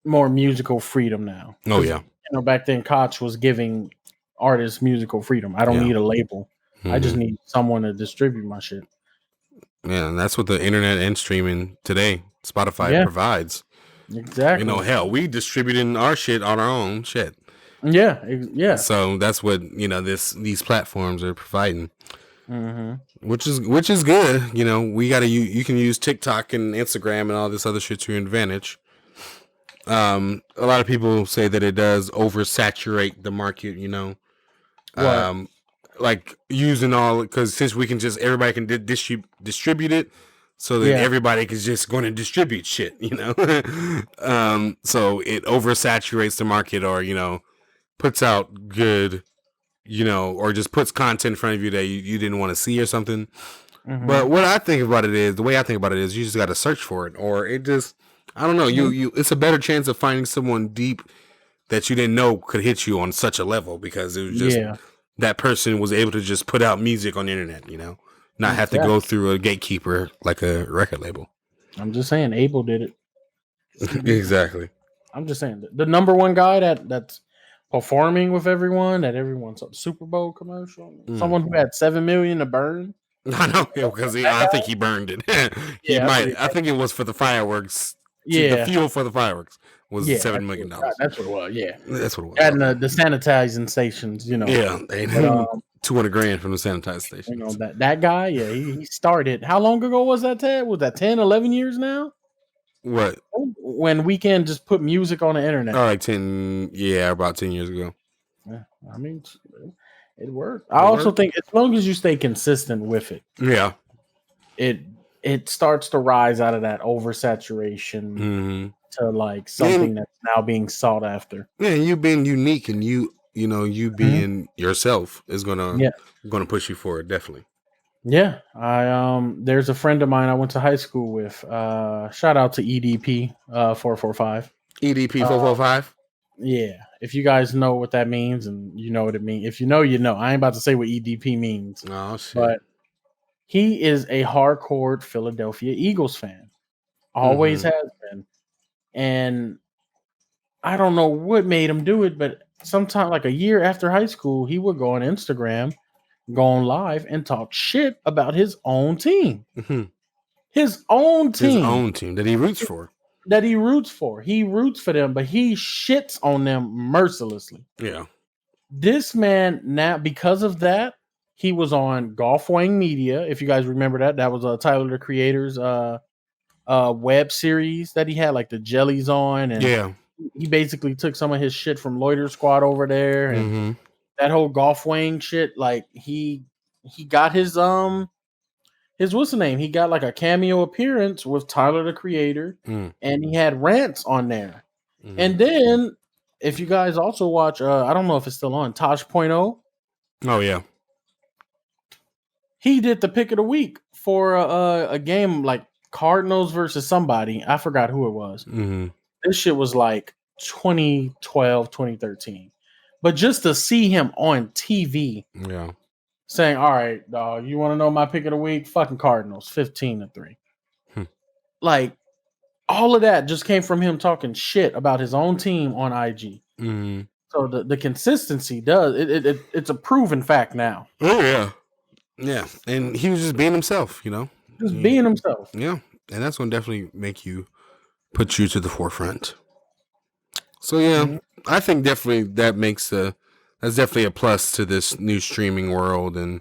more musical freedom now. Oh yeah, back then Koch was giving artists musical freedom. I don't need a label. I just need someone to distribute my shit. Yeah, and that's what the internet and streaming today, Spotify provides. Exactly. Hell, we distributing our shit on our own shit. Yeah. So that's what these platforms are providing. Which is good. You can use TikTok and Instagram and all this other shit to your advantage. A lot of people say that it does oversaturate the market. Like using all, because since we can everybody can distribute it, so that everybody is just going to distribute shit. So it oversaturates the market, or puts out good. Or just puts content in front of you that you didn't want to see or something. But what I think about it is, the way I think about it is, you just got to search for it, or it just, I don't know, it's a better chance of finding someone deep that you didn't know could hit you on such a level, because it was just that person was able to just put out music on the internet, not have to go through a gatekeeper like a record label. I'm just saying, Abel did it. Exactly. I'm just saying, the number one guy that's performing with everyone at everyone's Super Bowl commercial. Someone who had 7 million to burn. I know, because I think he burned it. I think it was for the fireworks. The fuel for the fireworks was $7 million. That's what it was. Yeah, that's what it was. And the sanitizing stations, Yeah, 200 grand from the sanitized station. You know, that guy, yeah, he started. How long ago was that, Ted? Was that 10, 11 years now? What? When Weeknd just put music on the internet. Oh, like 10, yeah, about 10 years ago. Yeah, I mean, it worked. I also think as long as you stay consistent with it, yeah, it starts to rise out of that oversaturation to like something that's now being sought after. Yeah, you being unique and you being yourself is gonna push you forward, definitely. Yeah, there's a friend of mine I went to high school with. Shout out to EDP 445. EDP 445. Yeah, if you guys know what that means and you know what it means, if you know, you know. I ain't about to say what EDP means. Oh shit! But he is a hardcore Philadelphia Eagles fan. Always has been. And I don't know what made him do it, but sometime like a year after high school, he would go on Instagram, go on live, and talk shit about his own team. His own team that he roots for. He roots for them, but he shits on them mercilessly. Yeah. This man now, because of that, he was on Golf Wang Media. If you guys remember that was Tyler the Creator's web series that he had, like the jellies on, and he basically took some of his shit from Loiter Squad over there, and that whole Golf Wang shit. Like he got his what's the name? He got like a cameo appearance with Tyler the Creator, and he had rants on there. And then, if you guys also watch, I don't know if it's still on, Tosh.0. Oh yeah, he did the pick of the week for a game like Cardinals versus somebody. I forgot who it was. This shit was like 2012, 2013. But just to see him on TV, saying, all right, dog, you want to know my pick of the week? Fucking Cardinals, 15-3. Like, all of that just came from him talking shit about his own team on IG. So the consistency does, it's a proven fact now. Oh, yeah. Yeah. And he was just being himself, Just being himself. Yeah. And that's going to definitely put you to the forefront. So, yeah, I think definitely that's definitely a plus to this new streaming world and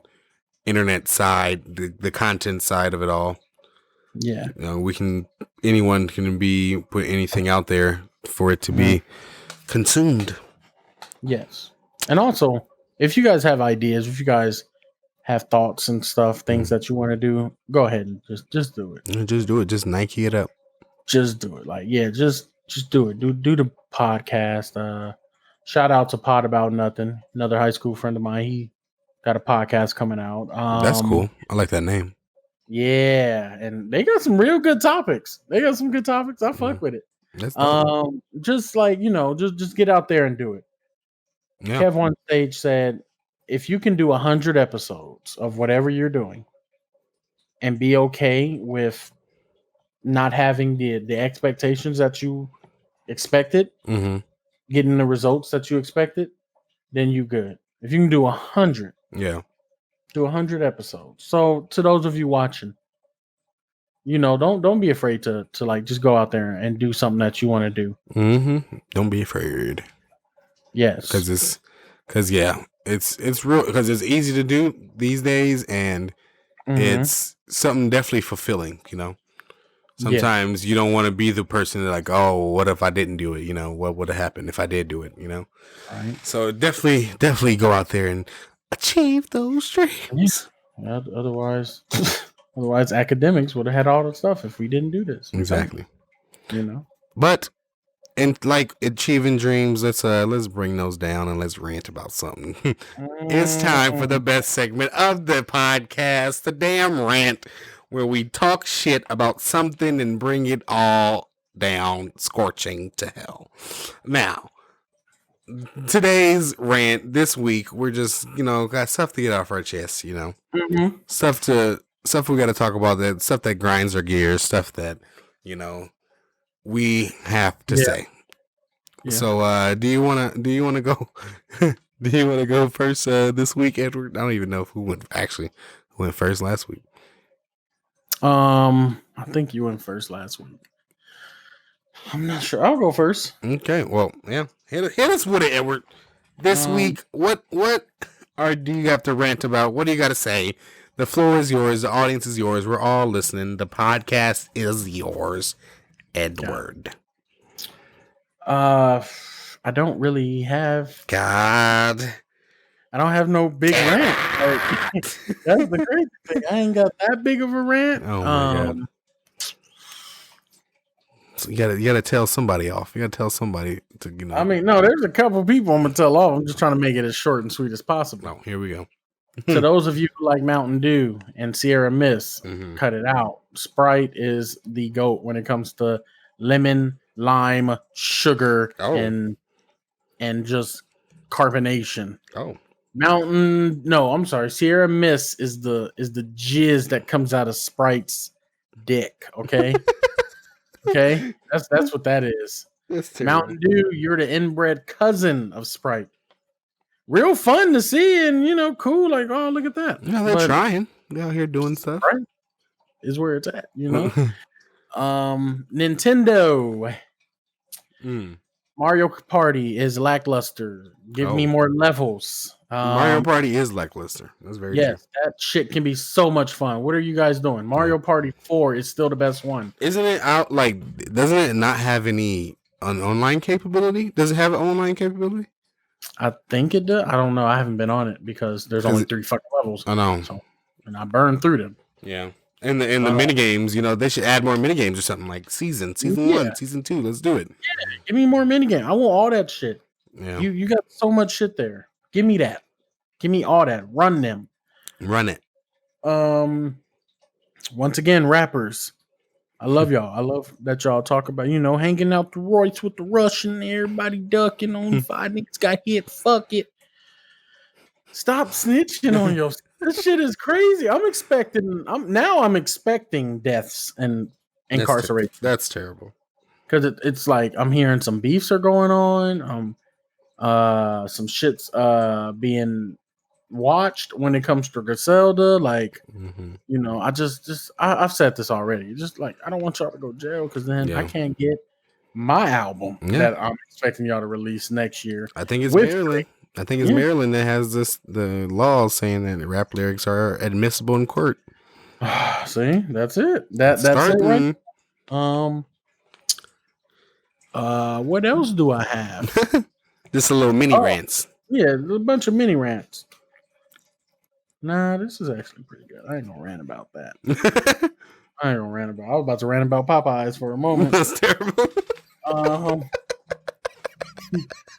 internet side, the content side of it all. Yeah. Anyone can put anything out there for it to be consumed. Yes. And also, if you guys have ideas, if you guys have thoughts and stuff, things that you want to do, go ahead and just do it. Just do it. Just Nike it up. Just do it. Like, yeah, just do it. Do the podcast. Shout out to Pod About Nothing. Another high school friend of mine. He got a podcast coming out. That's cool. I like that name. Yeah, and they got some real good topics. I fuck with it. That's just like, just get out there and do it. Yeah. Kev on stage said, if you can do 100 episodes of whatever you're doing and be okay with not having the expectations that you expected, getting the results that you expected, then you good. If you can do 100, do 100 episodes. So to those of you watching, don't be afraid to like just go out there and do something that you want to do. Don't be afraid. Yes, because it's real, because it's easy to do these days, and it's something definitely fulfilling. Sometimes you don't want to be the person that like, oh, what if I didn't do it? What would have happened if I did do it? Right. So definitely go out there and achieve those dreams. Yeah, otherwise academics would have had all the stuff if we didn't do this. Exactly. But and like achieving dreams, let's bring those down and let's rant about something. It's time for the best segment of the podcast, the damn rant, where we talk shit about something and bring it all down, scorching to hell. Now, today's rant this week, we're just, got stuff to get off our chest, stuff we got to talk about, that stuff that grinds our gears, stuff that, we have to say. Yeah. So, do you want to go? Do you want to go first this week, Edward? I don't even know who went first last week. I think you went first last week. I'm not sure. I'll go first. Okay. Well, yeah. Hit us with it, Edward. This week, what Or do you have to rant about? What do you got to say? The floor is yours. The audience is yours. We're all listening. The podcast is yours, Edward. I don't really have. God. I don't have no big rant. Like, that's the crazy thing. I ain't got that big of a rant. Oh my God. So you gotta tell somebody off. You gotta tell somebody to, I mean, no, there's a couple people I'm gonna tell off. I'm just trying to make it as short and sweet as possible. Oh, here we go. To those of you who like Mountain Dew and Sierra Mist, cut it out. Sprite is the GOAT when it comes to lemon, lime, sugar, and just carbonation. Oh. I'm sorry. Sierra Mist is the jizz that comes out of Sprite's dick. Okay. Okay, that's what that is. Mountain Dew, you're the inbred cousin of Sprite. Real fun to see and cool. Like, oh, look at that. Yeah, they're trying. They're out here doing stuff. Sprite is where it's at. Nintendo. Mario Party is lackluster. Give me more levels. Mario Party is lackluster. That's very true. That shit can be so much fun. What are you guys doing? Mario Party 4 is still the best one. Isn't it out? Doesn't it not have any online capability? Does it have an online capability? I think it does. I don't know. I haven't been on it because there's only 3 fucking levels. I know. And I burned through them. Yeah. And the mini games, they should add more mini games or something like season 1, season 2. Let's do it. Yeah, give me more mini game. I want all that shit. Yeah. You got so much shit there. Give me that. Give me all that. Run them. Run it. Once again, rappers. I love y'all. I love that y'all talk about, hanging out the Royce with the Russian, everybody ducking on 5 niggas got hit. Fuck it. Stop snitching on yourself. This shit is crazy. I'm expecting deaths and incarceration. That's terrible. Because it's like I'm hearing some beefs are going on. Some shit's being watched when it comes to Griselda. Like, I've said this already. Just like I don't want y'all to go to jail because then I can't get my album that I'm expecting y'all to release next year. I think it's Maryland. I think it's Maryland that has the law saying that rap lyrics are admissible in court. See, that's it. That's it, right? What else do I have? Just a little mini rants. Yeah, a bunch of mini rants. Nah, this is actually pretty good. I ain't gonna rant about that. I was about to rant about Popeyes for a moment. That's terrible.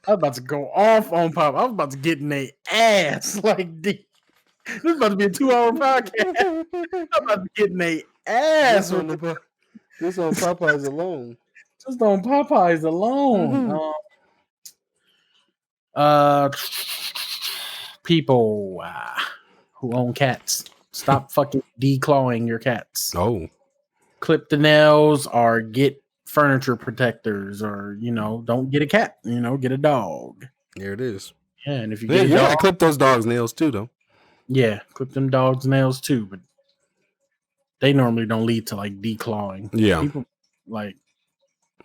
I was about to go off on Pop. I was about to get in their ass like this. This is about to be a 2-hour podcast. I'm about to get in their ass. This on Popeyes alone. Just on Popeyes alone. People who own cats, stop fucking declawing your cats. Oh. Clip the nails or get furniture protectors or, don't get a cat, get a dog. There it is. Yeah, and if you get a dog, dog, clip those dogs' nails too, though. Yeah, clip them dogs' nails too, but they normally don't lead to like declawing. Yeah. People, like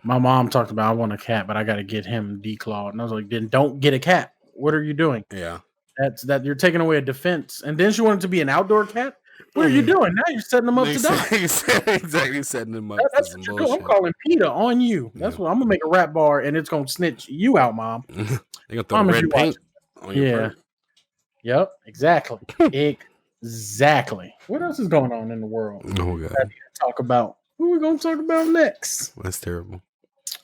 my mom talked about, I want a cat, but I got to get him declawed. And I was like, then don't get a cat. What are you doing? Yeah. That you're taking away a defense. And then she wanted to be an outdoor cat. What are you doing? Now you're setting them up to die. Exactly, setting them up. That's what you're doing. I'm calling PETA on you. That's what I'm gonna make a rap bar, and it's gonna snitch you out, Mom. They're gonna throw red paint on your bird. Yep. Exactly. Exactly. What else is going on in the world? Oh God. Talk about. Who are we gonna talk about next? That's terrible.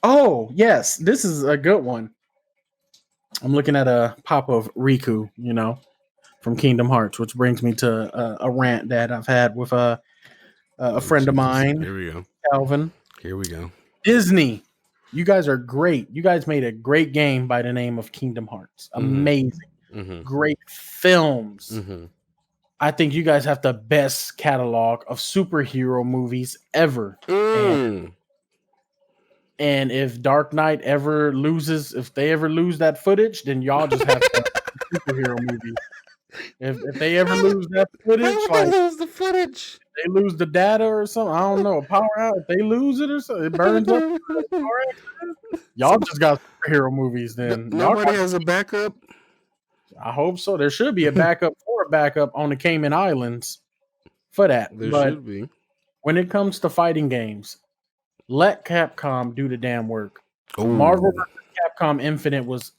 Oh yes, this is a good one. I'm looking at a pop of Riku, from Kingdom Hearts, which brings me to a rant that I've had with a friend of mine. Here we go. Calvin. Here we go. Disney, you guys are great. You guys made a great game by the name of Kingdom Hearts. Amazing. Great films. I think you guys have the best catalog of superhero movies ever. And if Dark Knight ever loses, if they ever lose that footage, then y'all just have superhero movies. If they ever lose that footage, like lose the footage, they lose the data or something. I don't know. Power out. If they lose it or something, it burns up. Y'all just got superhero movies. Then nobody has a backup. I hope so. There should be a backup on the Cayman Islands for that. There but should be. When it comes to fighting games, let Capcom do the damn work. Ooh. Marvel vs. Capcom Infinite was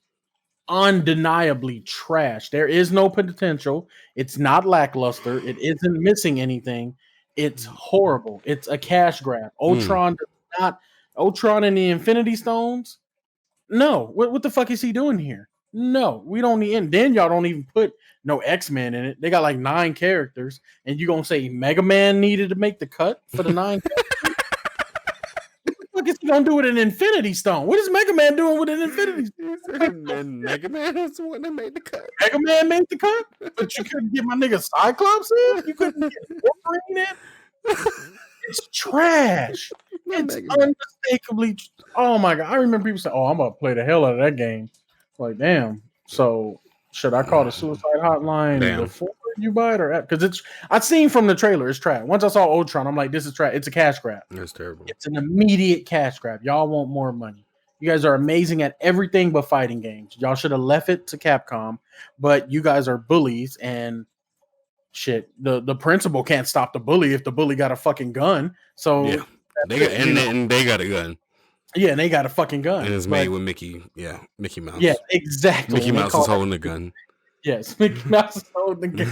undeniably trash. There is no potential. It's not lackluster. It isn't missing anything. It's horrible. It's a cash grab. Ultron and the Infinity Stones. No, what the fuck is he doing here? No, we don't need. And then y'all don't even put no X-Men in it. They got like 9 characters, and you gonna say Mega Man needed to make the cut for the 9 characters? What the fuck is he gonna do with an Infinity Stone? What is Mega Man doing with an Infinity Stone? Mega Man is the one that made the cut. Mega Man made the cut, but you couldn't get my nigga Cyclops in. You couldn't get Wolverine in. It's trash. It's unmistakably. Oh my god! I remember people say, "Oh, I'm gonna play the hell out of that game." Like, damn. So, should I call the suicide hotline before you buy it, or because it's? I've seen from the trailer, it's trash. Once I saw Ultron, I'm like, this is trash. It's a cash grab. That's terrible. It's an immediate cash grab. Y'all want more money. You guys are amazing at everything but fighting games. Y'all should have left it to Capcom, but you guys are bullies and. Shit, the principal can't stop the bully if the bully got a fucking gun. So yeah, they got a gun. Yeah, and they got a fucking gun. And it's made with Mickey Mouse. Yeah, exactly. Mickey Mouse is holding the gun. Yes, Mickey Mouse is holding the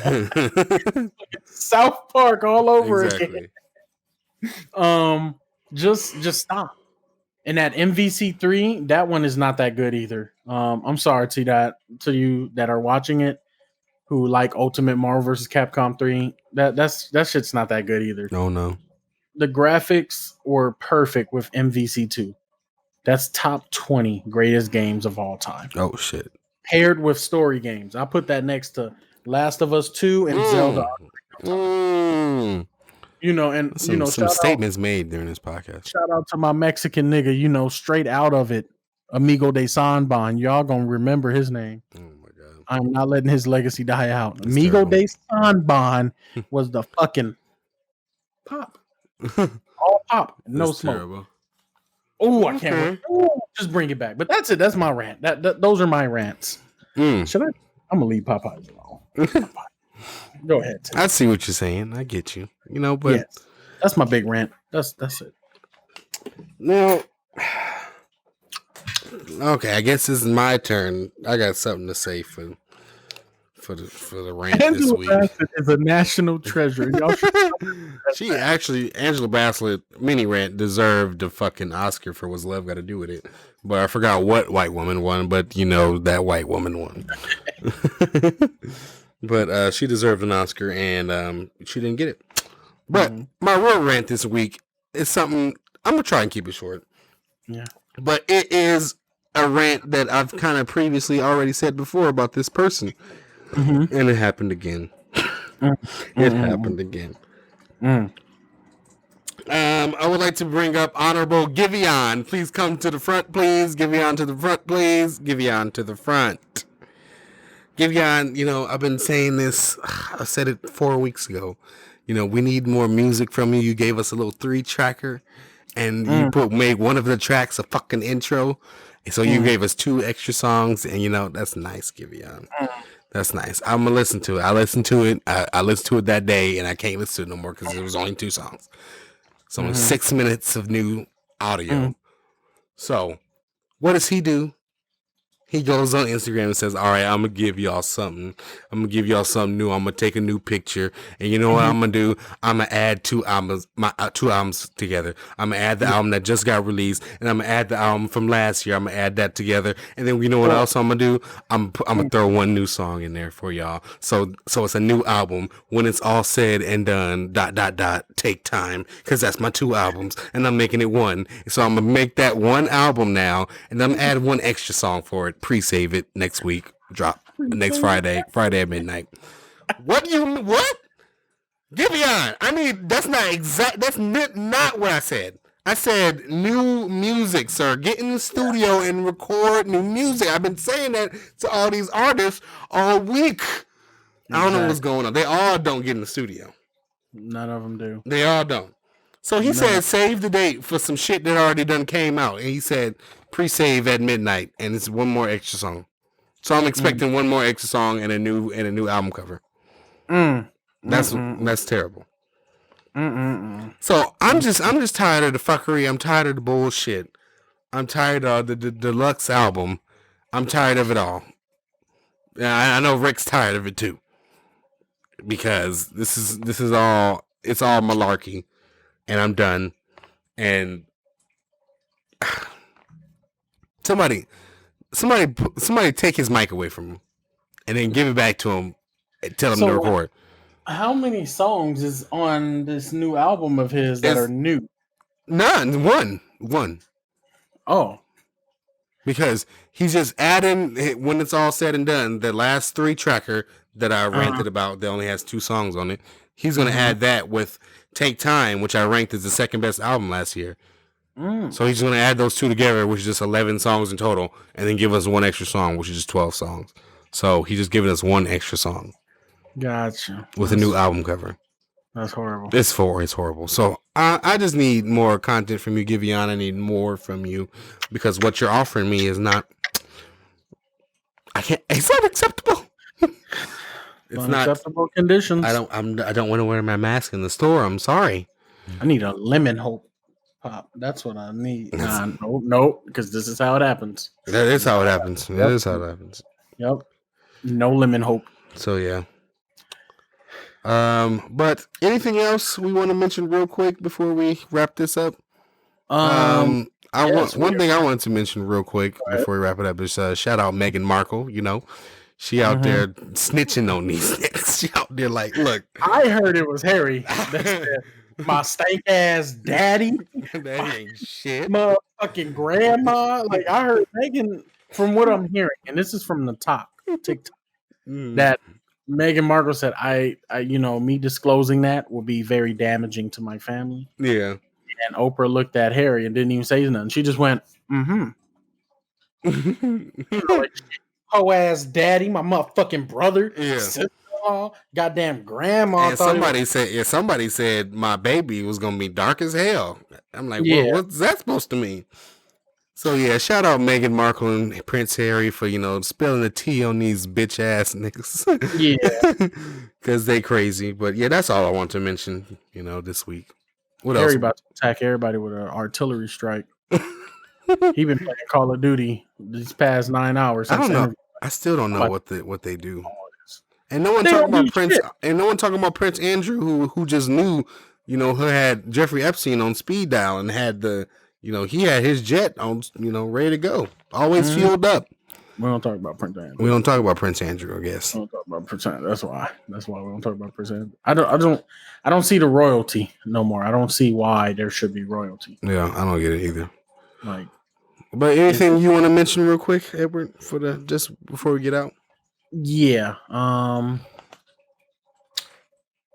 gun. South Park all over again. Just stop. And that MVC3, that one is not that good either. I'm sorry to you that are watching it. Who like Ultimate Marvel vs. Capcom 3? That shit's not that good either. No. The graphics were perfect with MVC2. That's top 20 greatest games of all time. Oh shit! Paired with story games, I put that next to Last of Us 2 and Zelda. And some statements made during this podcast. Shout out to my Mexican nigga. Straight out of it, Amigo de Sanban. Y'all gonna remember his name. I'm not letting his legacy die out. That's Amigo de Sanban was the fucking pop. All pop. No that's smoke. Terrible. Oh, I can't wait. Ooh, just bring it back. But that's it. That's my rant. Those are my rants. Should I? I'm going to leave Popeyes alone. Go ahead. I see what you're saying. I get you. But yes, that's my big rant. That's it. Now, okay, I guess this is my turn. I got something to say for the rant this week. Bassett is a national treasure. Angela Bassett mini rant deserved the fucking Oscar for What's Love Got to Do with It. But I forgot what white woman won. But that white woman won. But she deserved an Oscar, and she didn't get it. But my real rant this week is something I'm gonna try and keep it short. Yeah, but it is a rant that I've kind of previously already said before about this person. And it happened again. Happened again. I would like to bring up Honorable Giveon. Please come to the front, please. Giveon to the front, please. Giveon to the front. Giveon, I've been saying this. I said it 4 weeks ago. We need more music from you. You gave us a little 3-tracker, and you made one of the tracks a fucking intro. And so you gave us 2 extra songs, and that's nice, Giveon. That's nice. I'm gonna listen to it. I listened to it. I listened to it that day, and I can't listen to it no more because there was only 2 songs. So only 6 minutes of new audio. So what does he do? He goes on Instagram and says, all right, I'm going to give y'all something. I'm going to give y'all something new. I'm going to take a new picture. And you know what I'm going to do? I'm going to add 2 albums, 2 albums together. I'm going to add the album that just got released. And I'm going to add the album from last year. I'm going to add that together. And then you know what else I'm going to do? I'm going to throw one new song in there for y'all. So it's a new album. When it's all said and done, ... take time. Because that's my 2 albums. And I'm making it 1. So I'm going to make that 1 album now. And I'm going to add 1 extra song for it. Pre-save it next week. Drop next Friday at midnight. What? Giveon. I mean, that's not exact. That's not what I said. I said new music, sir. Get in the studio and record new music. I've been saying that to all these artists all week. I don't know what's going on. They all don't get in the studio. None of them do. They all don't. So he said save the date for some shit that already done came out. And he said pre-save at midnight. And it's 1 more extra song. So I'm expecting one more extra song and a new album cover. That's terrible. So I'm just tired of the fuckery. I'm tired of the bullshit. I'm tired of the deluxe album. I'm tired of it all. I know Rick's tired of it too. Because this is all malarkey, and I'm done. And somebody take his mic away from him, and then give it back to him. And tell him to record. How many songs is on this new album of his that are new? None. One. Oh. Because he's just adding, when it's all said and done, the last 3 tracker that I ranted about that only has 2 songs on it, he's going to add that with Take Time, which I ranked as the second best album last year. So he's going to add those 2 together, which is just 11 songs in total, and then give us 1 extra song, which is just 12 songs. So he's just giving us 1 extra song. Gotcha. With a new album cover. That's horrible. It's horrible. So I just need more content from you, Giveon. I need more from you because what you're offering me is not. It's not acceptable. It's not acceptable conditions. I don't want to wear my mask in the store. I'm sorry. I need a lemon hope pop. That's what I need. No, because this is how it happens. That is how it happens. That is how it happens. Yep. No lemon hope. So yeah. But anything else we want to mention real quick before we wrap this up? One thing I wanted to mention real quick before we wrap it up is shout out Meghan Markle. You know, she out there snitching on these niggas. She out there like, look. I heard it was Harry. My stank ass daddy. That ain't shit. Motherfucking grandma. Like I heard Meghan, from what I'm hearing, and this is from the top TikTok, that Meghan Markle said, I, me disclosing that will be very damaging to my family. Yeah. And Oprah looked at Harry and didn't even say nothing. She just went, like, ho ass daddy, my motherfucking brother, sister-in-law, goddamn grandma. And somebody said my baby was gonna be dark as hell. I'm like, what's that supposed to mean? So yeah, shout out Meghan Markle and Prince Harry for spilling the tea on these bitch ass niggas. Yeah, because they crazy. But yeah, that's all I want to mention. This week. What Harry else? About to attack everybody with an artillery strike. He been playing Call of Duty these past 9 hours. I don't know. I still don't know what they do. And no one talking about Prince. And no one talking about Prince Andrew, who just knew, who had Jeffrey Epstein on speed dial and had the. He had his jet on, ready to go. Always fueled up. We don't talk about Prince Andrew. We don't talk about Prince Andrew, I guess. We don't talk about Prince Andrew. That's why we don't talk about Prince Andrew. I don't see the royalty no more. I don't see why there should be royalty. Yeah, I don't get it either. Like, but anything you want to mention real quick, Edward, just before we get out? Yeah.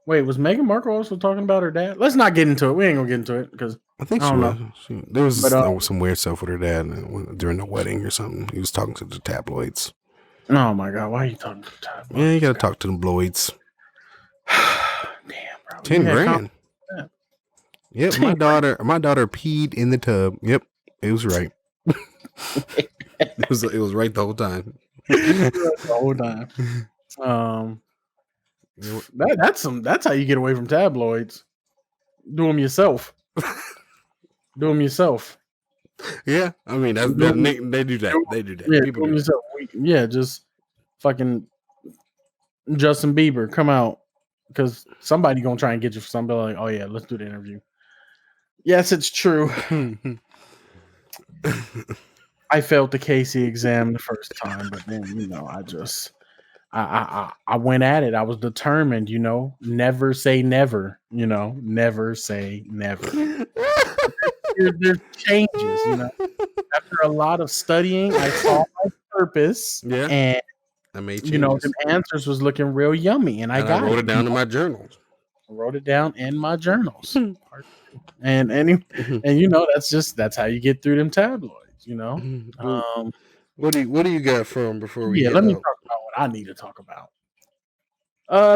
Wait, was Meghan Markle also talking about her dad? Let's not get into it. We ain't gonna get into it because I think there was some weird stuff with her dad during the wedding or something. He was talking to the tabloids. Oh my god, why are you talking to the tabloids? Yeah, you gotta talk to them bloids. Damn, bro. $10,000. Yep, my daughter peed in the tub. Yep, it was right. it was right the whole time. The whole time. That's how you get away from tabloids. Do them yourself. Yeah, I mean they do that. They do that. Yeah, people do yourself. Yeah, just fucking Justin Bieber come out because somebody gonna try and get you for something. Like, oh yeah, let's do the interview. Yes, it's true. I failed the Casey exam the first time, but then I went at it. I was determined, never say never, never say never. There's changes, After a lot of studying, I saw my purpose. Yeah. And I made changes. The answers was looking real yummy, and I wrote it down in my journals. I wrote it down in my journals. and that's how you get through them tabloids, What do you got for them before we let me talk about what I need to talk about.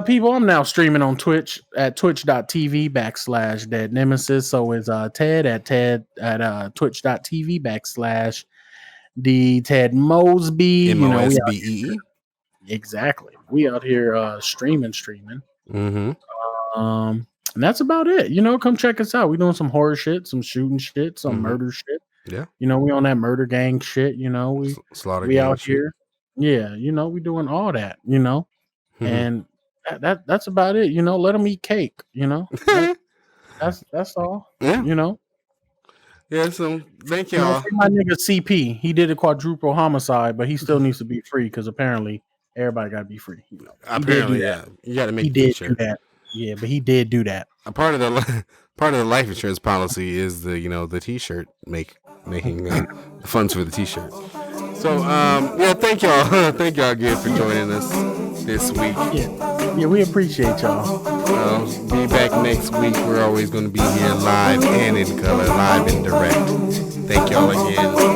People, I'm now streaming on Twitch at twitch.tv/Dead Nemesis. So is Ted at twitch.tv/ the Ted Mosby. MOSBEE. Exactly. We out here streaming. Mm-hmm. And that's about it. Come check us out. We doing some horror shit, some shooting shit, some murder shit. Yeah. We on that murder gang shit. We Slaughter we gang out shit. here. Yeah. We doing all that. And that's about it. Let them eat cake. That's all. Yeah. Yeah, so thank y'all. My nigga CP, he did a quadruple homicide, but he still needs to be free because apparently everybody got to be free. Apparently, yeah, you got to make a t-shirt. Yeah, but he did do that. A part of the life insurance policy is the t-shirt making funds for the t-shirt. So yeah, thank y'all again for joining us this week. Yeah, we appreciate y'all. Be back next week. We're always going to be here live and in color, live and direct. Thank y'all again.